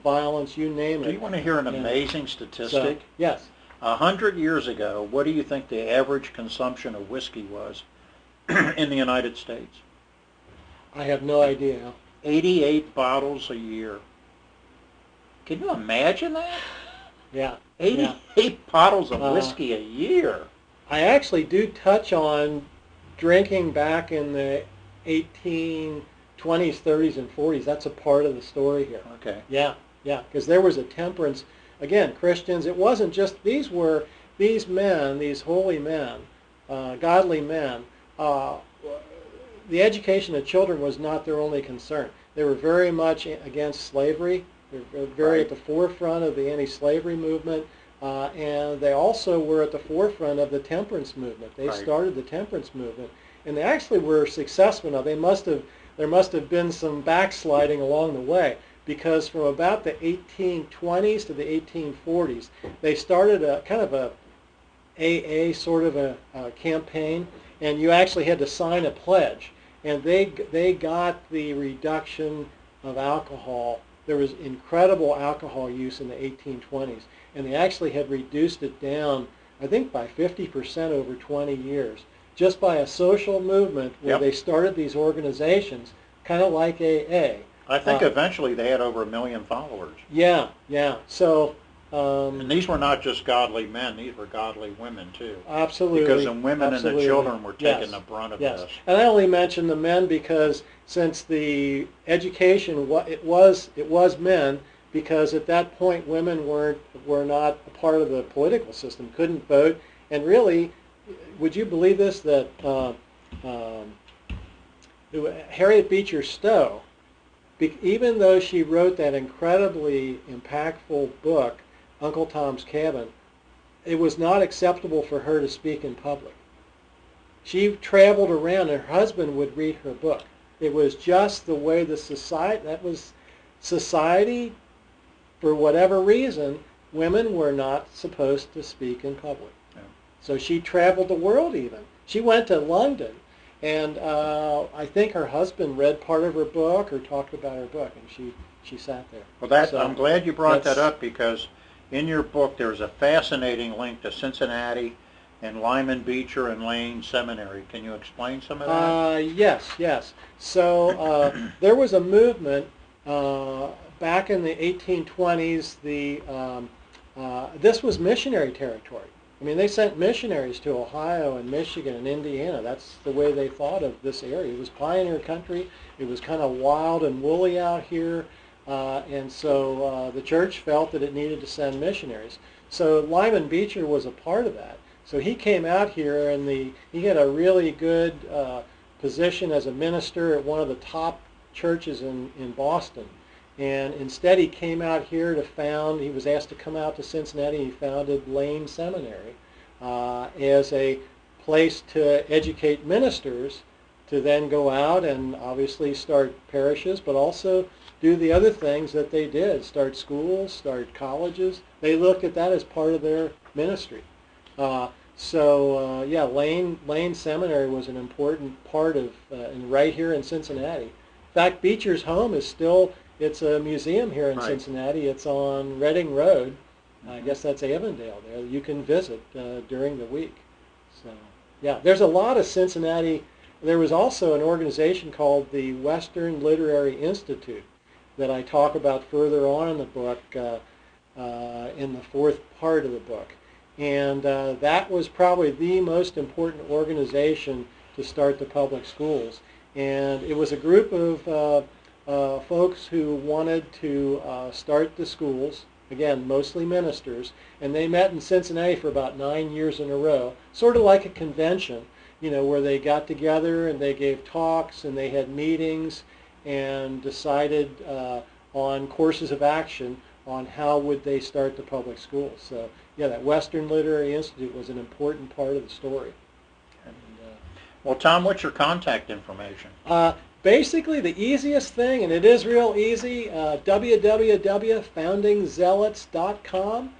violence, you name it. Do you want to hear an Yeah. amazing statistic? So, yes. 100 years ago, what do you think the average consumption of whiskey was in the United States? I have no idea. 88 bottles a year. Can you imagine that? Yeah. 88 bottles of whiskey a year. I actually do touch on drinking back in the 1820s, 30s, and 40s. That's a part of the story here. Okay. Yeah, because there was a temperance. Again, Christians, it wasn't just, these men, these holy men, godly men, the education of children was not their only concern. They were very much against slavery. They were very at the forefront of the anti-slavery movement, and they also were at the forefront of the temperance movement. They started the temperance movement, and they actually were successful. Now, there must have been some backsliding along the way, because from about the 1820s to the 1840s, they started a kind of a AA sort of a campaign, and you actually had to sign a pledge, and they got the reduction of alcohol. There was incredible alcohol use in the 1820s, and they actually had reduced it down, I think, by 50% over 20 years, just by a social movement where they started these organizations, kind of like AA. I think eventually they had over 1 million followers. Yeah. So. And these were not just godly men; these were godly women too. Absolutely. Because the women and the children were taking the brunt of this. And I only mention the men because since the education it was men, because at that point women were not a part of the political system, couldn't vote, and really, would you believe this, that Harriet Beecher Stowe, even though she wrote that incredibly impactful book, Uncle Tom's Cabin, it was not acceptable for her to speak in public. She traveled around, and her husband would read her book. It was just the way society, for whatever reason, women were not supposed to speak in public. Yeah. So she traveled the world even. She went to London, and I think her husband read part of her book or talked about her book, and she sat there. Well, I'm glad you brought that up, because in your book there's a fascinating link to Cincinnati and Lyman Beecher and Lane Seminary. Can you explain some of that? Yes. So there was a movement back in the 1820s. This was missionary territory. I mean, they sent missionaries to Ohio and Michigan and Indiana. That's the way they thought of this area. It was pioneer country. It was kind of wild and woolly out here. And so the church felt that it needed to send missionaries. So Lyman Beecher was a part of that. So he came out here, and he had a really good position as a minister at one of the top churches in Boston. And instead he came out here he was asked to come out to Cincinnati, and he founded Lane Seminary as a place to educate ministers to then go out and obviously start parishes, but also do the other things that they did, start schools, start colleges. They looked at that as part of their ministry. Lane Seminary was an important part of, and right here in Cincinnati, fact, Beecher's home is still, it's a museum here in Right. Cincinnati. It's on Reading Road. I guess that's Avondale there. You can visit during the week. So, yeah, there's a lot of Cincinnati. There was also an organization called the Western Literary Institute that I talk about further on in the book, in the fourth part of the book. And that was probably the most important organization to start the public schools. And it was a group of folks who wanted to start the schools, again, mostly ministers, and they met in Cincinnati for about 9 years in a row, sort of like a convention, you know, where they got together and they gave talks and they had meetings and decided on courses of action on how would they start the public schools. So, yeah, that Western Literary Institute was an important part of the story. And, Well, Tom, what's your contact information? basically, the easiest thing, and it is real easy, www.foundingzealots.com.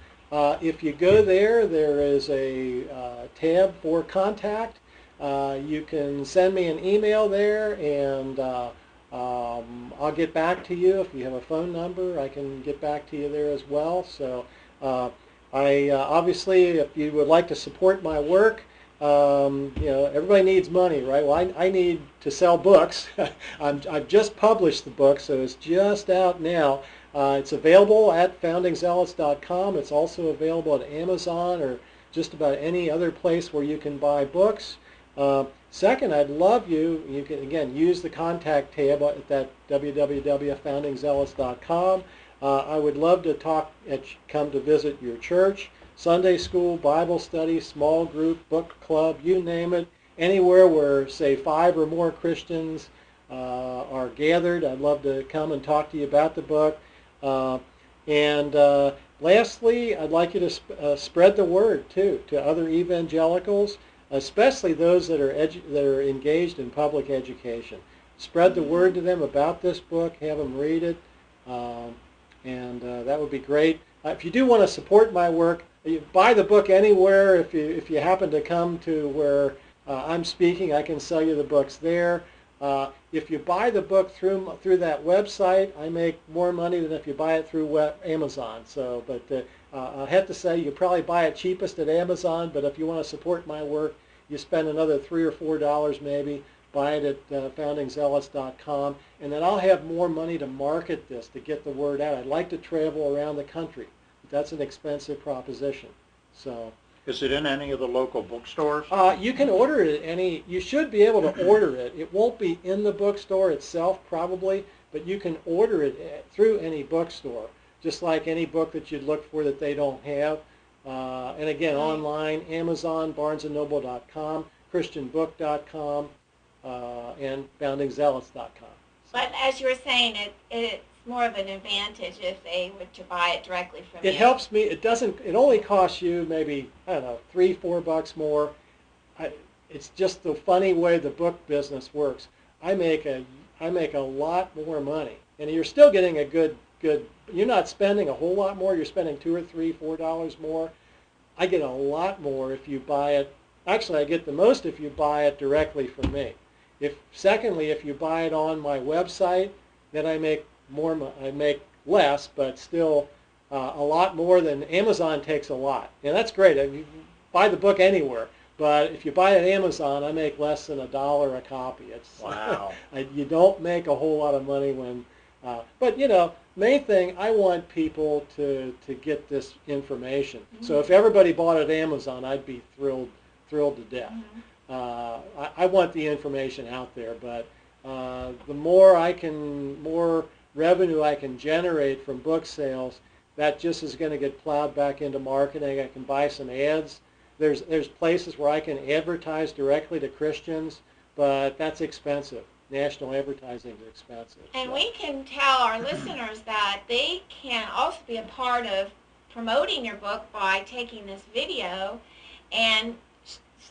If you go there, there is a tab for contact. You can send me an email there, and I'll get back to you. If you have a phone number, I can get back to you there as well. So obviously, if you would like to support my work, you know, everybody needs money, right? Well, I need to sell books. I've just published the book, so it's just out now. It's available at foundingzealots.com. It's also available at Amazon or just about any other place where you can buy books. Second, I'd love you can, again, use the contact tab at that www.foundingzealots.com. I would love to come to visit your church, Sunday school, Bible study, small group, book club, you name it, anywhere where, say, 5 or more Christians are gathered. I'd love to come and talk to you about the book. Lastly, I'd like you to spread the word, too, to other evangelicals, especially those that are engaged in public education. Spread the word to them about this book, have them read it, and that would be great. If you do want to support my work, you buy the book anywhere. If you happen to come to where I'm speaking, I can sell you the books there. If you buy the book through that website, I make more money than if you buy it through Amazon. So, but I have to say, you probably buy it cheapest at Amazon. But if you want to support my work, you spend another $3 or $4 maybe. Buy it at foundingzealots.com, and then I'll have more money to market this, to get the word out. I'd like to travel around the country. That's an expensive proposition. So, Is it in any of the local bookstores? you can order it at any. You should be able to order it. It won't be in the bookstore itself probably, but you can order it through any bookstore, just like any book that you'd look for that they don't have. And again, online, Amazon, BarnesandNoble.com, ChristianBook.com, and FoundingZealots.com. But as you were saying, it's more of an advantage if they were to buy it directly from you. It helps me. It doesn't. It only costs you maybe, I don't know, $3-4 more. It's just the funny way the book business works. I make a lot more money, and you're still getting a good. You're not spending a whole lot more. You're spending $2 or $3, $4 more. I get a lot more if you buy it. Actually, I get the most if you buy it directly from me. Secondly, if you buy it on my website, then I make more. I make less, but still a lot more than Amazon takes a lot, and that's great. I mean, buy the book anywhere, but if you buy it at Amazon, I make less than $1 a copy. It's Wow. You don't make a whole lot of money when. But you know, main thing, I want people to get this information. Mm-hmm. So if everybody bought it at Amazon, I'd be thrilled to death. Mm-hmm. I want the information out there, but the more revenue I can generate from book sales, that just is going to get plowed back into marketing. I can buy some ads. There's places where I can advertise directly to Christians, but that's expensive. National advertising is expensive. And we can tell our listeners that they can also be a part of promoting your book by taking this video and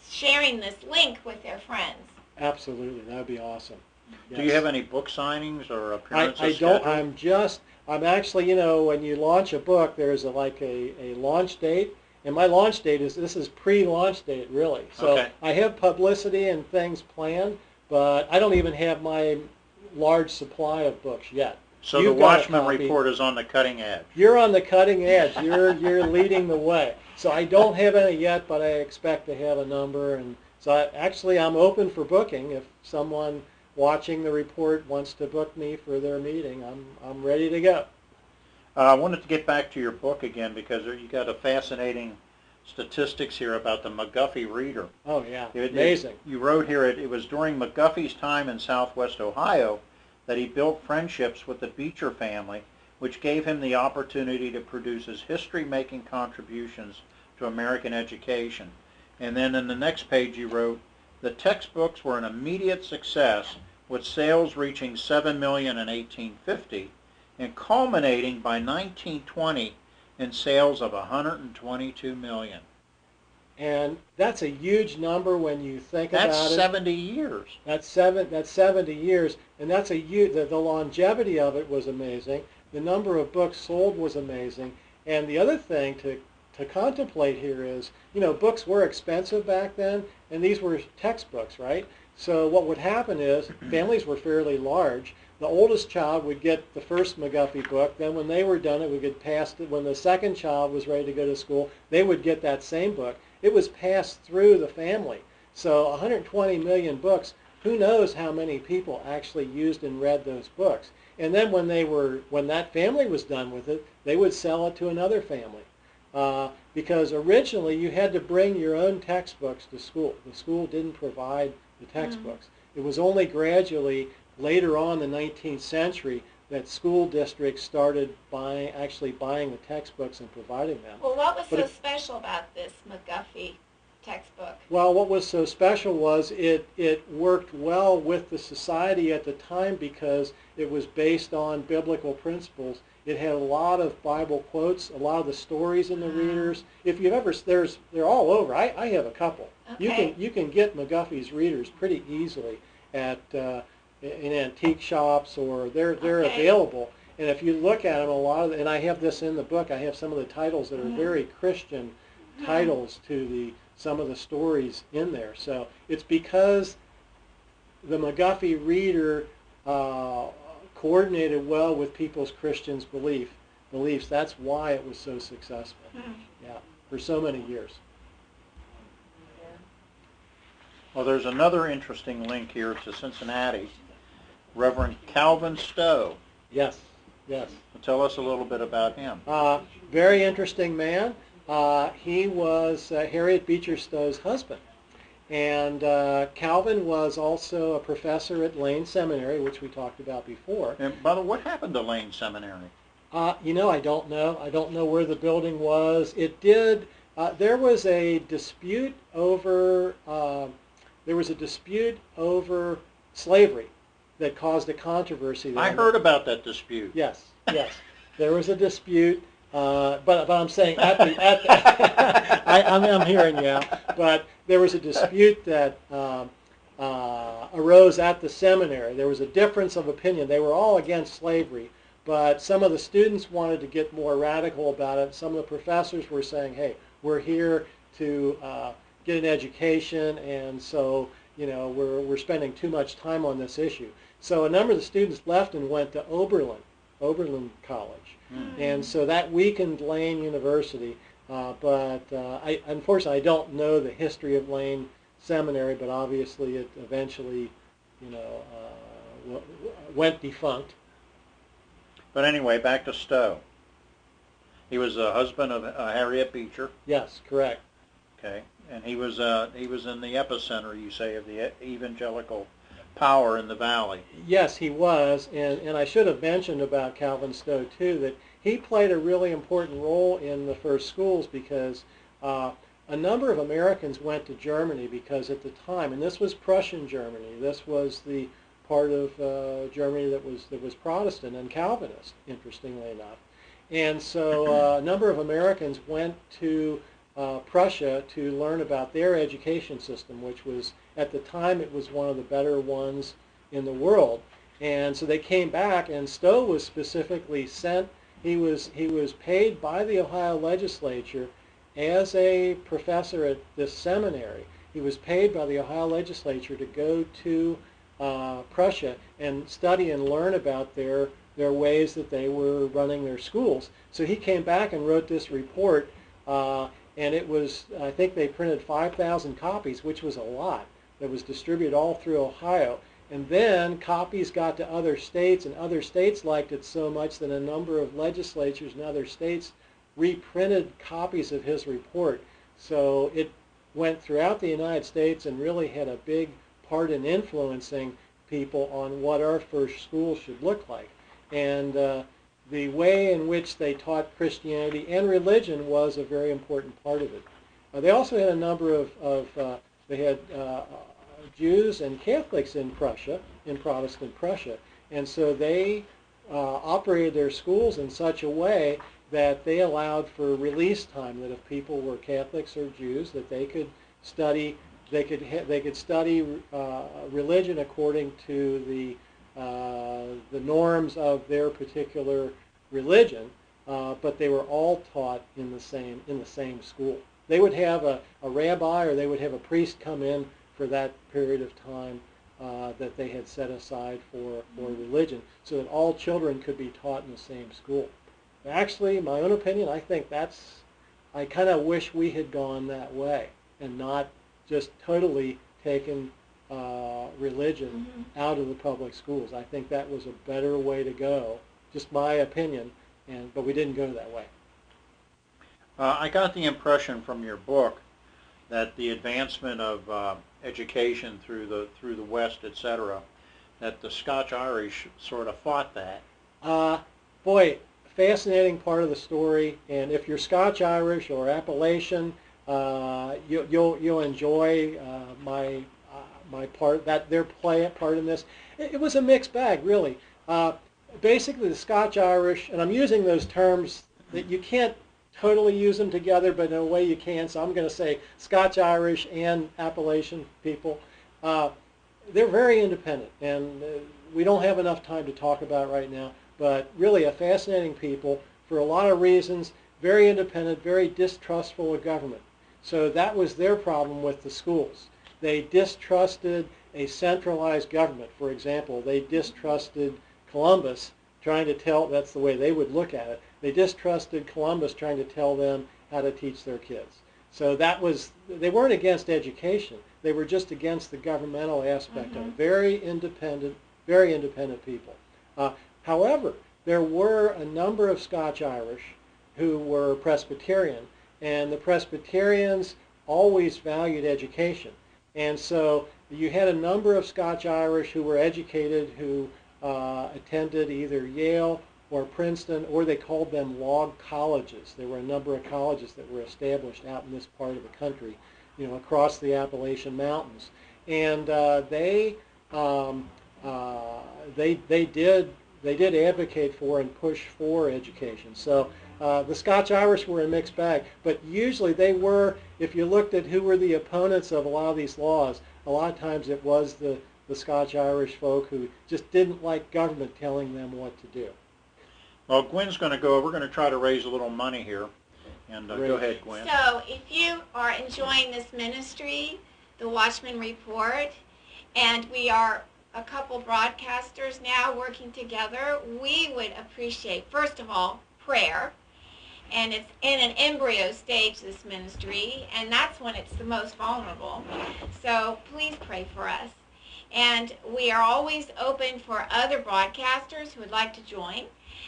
sharing this link with their friends. Absolutely, that would be awesome. Yes. Do you have any book signings or appearances? I don't. I'm actually, you know, when you launch a book, there's a launch date, and my launch date this is pre-launch date really. So okay. I have publicity and things planned, but I don't even have my large supply of books yet. So You've the got a Watchman copy. Report is on the cutting edge. You're on the cutting edge. You're leading the way. So I don't have any yet, but I expect to have a number. And so I'm open for booking. If someone watching the report wants to book me for their meeting, I'm ready to go. I wanted to get back to your book again because you got a fascinating statistics here about the McGuffey Reader. Oh yeah, amazing. You wrote here it was during McGuffey's time in Southwest Ohio that he built friendships with the Beecher family, which gave him the opportunity to produce his history-making contributions to American education. And then in the next page you wrote, the textbooks were an immediate success, with sales reaching 7 million in 1850 and culminating by 1920 in sales of 122 million. And that's a huge number when you think about it. That's 70 years. That's 70 years, and that's the longevity of it was amazing. The number of books sold was amazing. And the other thing to contemplate here is, books were expensive back then, and these were textbooks, right? So what would happen is families were fairly large. The oldest child would get the first McGuffey book. Then when they were done, it would get passed. When the second child was ready to go to school, they would get that same book. It was passed through the family. So 120 million books, who knows how many people actually used and read those books. And then when that family was done with it, they would sell it to another family. Because originally you had to bring your own textbooks to school. The school didn't provide the textbooks. It was only gradually later on in the 19th century that school districts started actually buying the textbooks and providing them. Well, what was so special about this McGuffey textbook? Well, what was so special was it worked well with the society at the time because it was based on biblical principles. It had a lot of Bible quotes, a lot of the stories in the readers. If you've ever, they're all over. I have a couple. Okay. You can get McGuffey's readers pretty easily at in antique shops, or they're available. And if you look at them, and I have this in the book. I have some of the titles that are very Christian titles to some of the stories in there. So it's because the McGuffey Reader coordinated well with people's Christian beliefs. That's why it was so successful. Yeah, for so many years. Well, there's another interesting link here to Cincinnati. Reverend Calvin Stowe. Yes. Tell us a little bit about him. Very interesting man. He was Harriet Beecher Stowe's husband. And Calvin was also a professor at Lane Seminary, which we talked about before. And by the way, what happened to Lane Seminary? I don't know. I don't know where the building was. It did. There was a dispute over slavery that caused a controversy there. I heard about that dispute. Yes. There was a dispute, but I'm saying I'm hearing you. But there was a dispute that arose at the seminary. There was a difference of opinion. They were all against slavery, but some of the students wanted to get more radical about it. Some of the professors were saying, "Hey, we're here to get an education, and so we're spending too much time on this issue." So a number of the students left and went to Oberlin College, and so that weakened Lane University. Unfortunately, I don't know the history of Lane Seminary, but obviously it eventually, went defunct. But anyway, back to Stowe. He was a husband of Harriet Beecher. Yes, correct. Okay, and he was in the epicenter, you say, of the evangelical power in the valley. Yes, he was, and I should have mentioned about Calvin Stowe too, that he played a really important role in the first schools because a number of Americans went to Germany because at the time, and this was Prussian Germany, this was the part of Germany that was Protestant and Calvinist, interestingly enough. And so a number of Americans went to Prussia to learn about their education system, which was, at the time, it was one of the better ones in the world. And so they came back, and Stowe was specifically sent. He was paid by the Ohio legislature as a professor at this seminary. He was paid by the Ohio legislature to go to Prussia and study and learn about their ways that they were running their schools. So he came back and wrote this report, and it was, I think they printed 5,000 copies, which was a lot, that was distributed all through Ohio. And then copies got to other states, and other states liked it so much that a number of legislatures in other states reprinted copies of his report. So it went throughout the United States and really had a big part in influencing people on what our first schools should look like. And the way in which they taught Christianity and religion was a very important part of it. They also had a number of they had Jews and Catholics in Prussia, in Protestant Prussia, and so they operated their schools in such a way that they allowed for release time, that if people were Catholics or Jews, that they could study, they could study religion according to the norms of their particular religion, but they were all taught in the same school. They would have a rabbi or they would have a priest come in for that period of time that they had set aside for religion, so that all children could be taught in the same school. Actually, my own opinion, I think I kind of wish we had gone that way and not just totally taken religion out of the public schools. I think that was a better way to go, just my opinion, but we didn't go that way. I got the impression from your book that the advancement of education through the West, etc., that the Scotch-Irish sort of fought that. Boy, fascinating part of the story, and if you're Scotch-Irish or Appalachian, you'll enjoy my part, their part in this. It was a mixed bag, really. Basically, the Scotch-Irish, and I'm using those terms that you can't totally use them together, but in a way you can, so I'm going to say Scotch-Irish and Appalachian people. They're very independent, and we don't have enough time to talk about it right now, but really a fascinating people for a lot of reasons, very independent, very distrustful of government. So that was their problem with the schools. They distrusted a centralized government. For example, they distrusted Columbus trying to tell, that's the way they would look at it, they distrusted Columbus trying to tell them how to teach their kids. So that was, they weren't against education, they were just against the governmental aspect of it. Very independent people. However, there were a number of Scotch-Irish who were Presbyterian, and the Presbyterians always valued education. And so you had a number of Scotch-Irish who were educated, who attended either Yale or Princeton, or they called them log colleges. There were a number of colleges that were established out in this part of the country, across the Appalachian Mountains. And they did advocate for and push for education. So the Scotch-Irish were a mixed bag, but usually they were, if you looked at who were the opponents of a lot of these laws, a lot of times it was the Scotch-Irish folk who just didn't like government telling them what to do. Well, Gwen's going to go, we're going to try to raise a little money here. And go ahead, Gwen. So if you are enjoying this ministry, the Watchman Report, and we are a couple broadcasters now working together, we would appreciate, first of all, prayer. And it's in an embryo stage, this ministry, and that's when it's the most vulnerable. So please pray for us. And we are always open for other broadcasters who would like to join.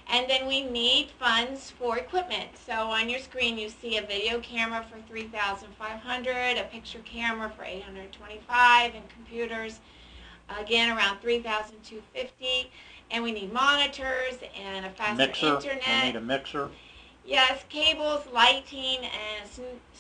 And then we need funds for equipment. So on your screen you see a video camera for $3,500, a picture camera for $825, and computers, again, around $3,250. And we need monitors and a faster internet. We need a mixer. Yes, cables, lighting, and a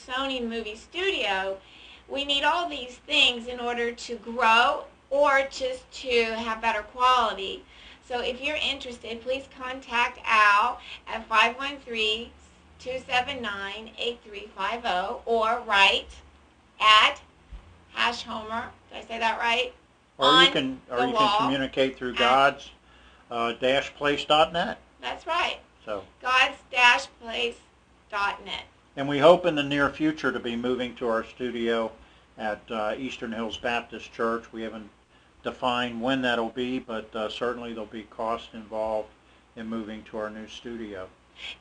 Sony movie studio. We need all these things in order to grow or just to have better quality. So if you're interested, please contact Al at 513-279-8350 or write at #Homer. Did I say that right? Or you can communicate through gods-place.net. That's right. So gods-place.net. And we hope in the near future to be moving to our studio at Eastern Hills Baptist Church. We haven't define when that'll be, but certainly there'll be cost involved in moving to our new studio.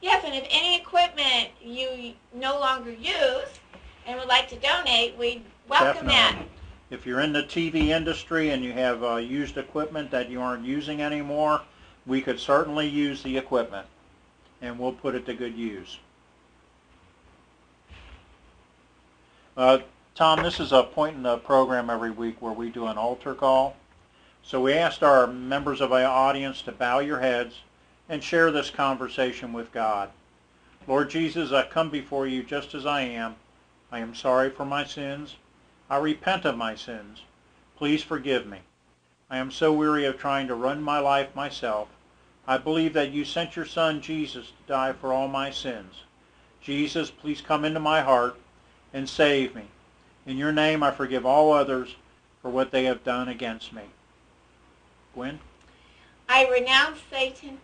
Yes, and if any equipment you no longer use and would like to donate, we welcome that. Definitely. If you're in the TV industry and you have used equipment that you aren't using anymore, we could certainly use the equipment, and we'll put it to good use. Tom, this is a point in the program every week where we do an altar call. So we asked our members of our audience to bow your heads and share this conversation with God. Lord Jesus, I come before you just as I am. I am sorry for my sins. I repent of my sins. Please forgive me. I am so weary of trying to run my life myself. I believe that you sent your Son, Jesus, to die for all my sins. Jesus, please come into my heart and save me. In your name, I forgive all others for what they have done against me. Gwen? I renounce Satan,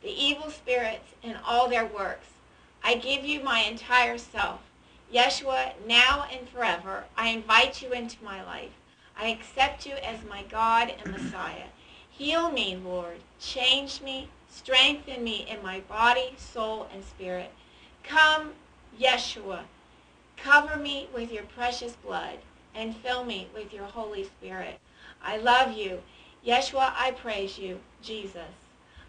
the evil spirits, and all their works. I give you my entire self. Yeshua, now and forever, I invite you into my life. I accept you as my God and Messiah. Heal me, Lord. Change me. Strengthen me in my body, soul, and spirit. Come, Yeshua. Cover me with your precious blood and fill me with your Holy Spirit. I love you. Yeshua, I praise you. Jesus.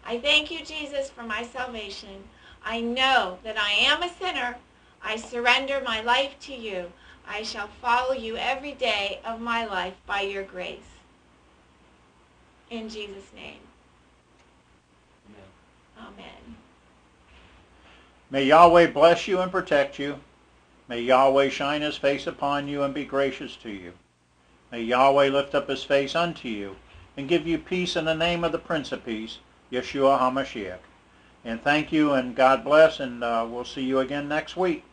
I thank you, Jesus, for my salvation. I know that I am a sinner. I surrender my life to you. I shall follow you every day of my life by your grace. In Jesus' name. Amen. May Yahweh bless you and protect you. May Yahweh shine his face upon you and be gracious to you. May Yahweh lift up his face unto you and give you peace in the name of the Prince of Peace, Yeshua HaMashiach. And thank you, and God bless, and we'll see you again next week.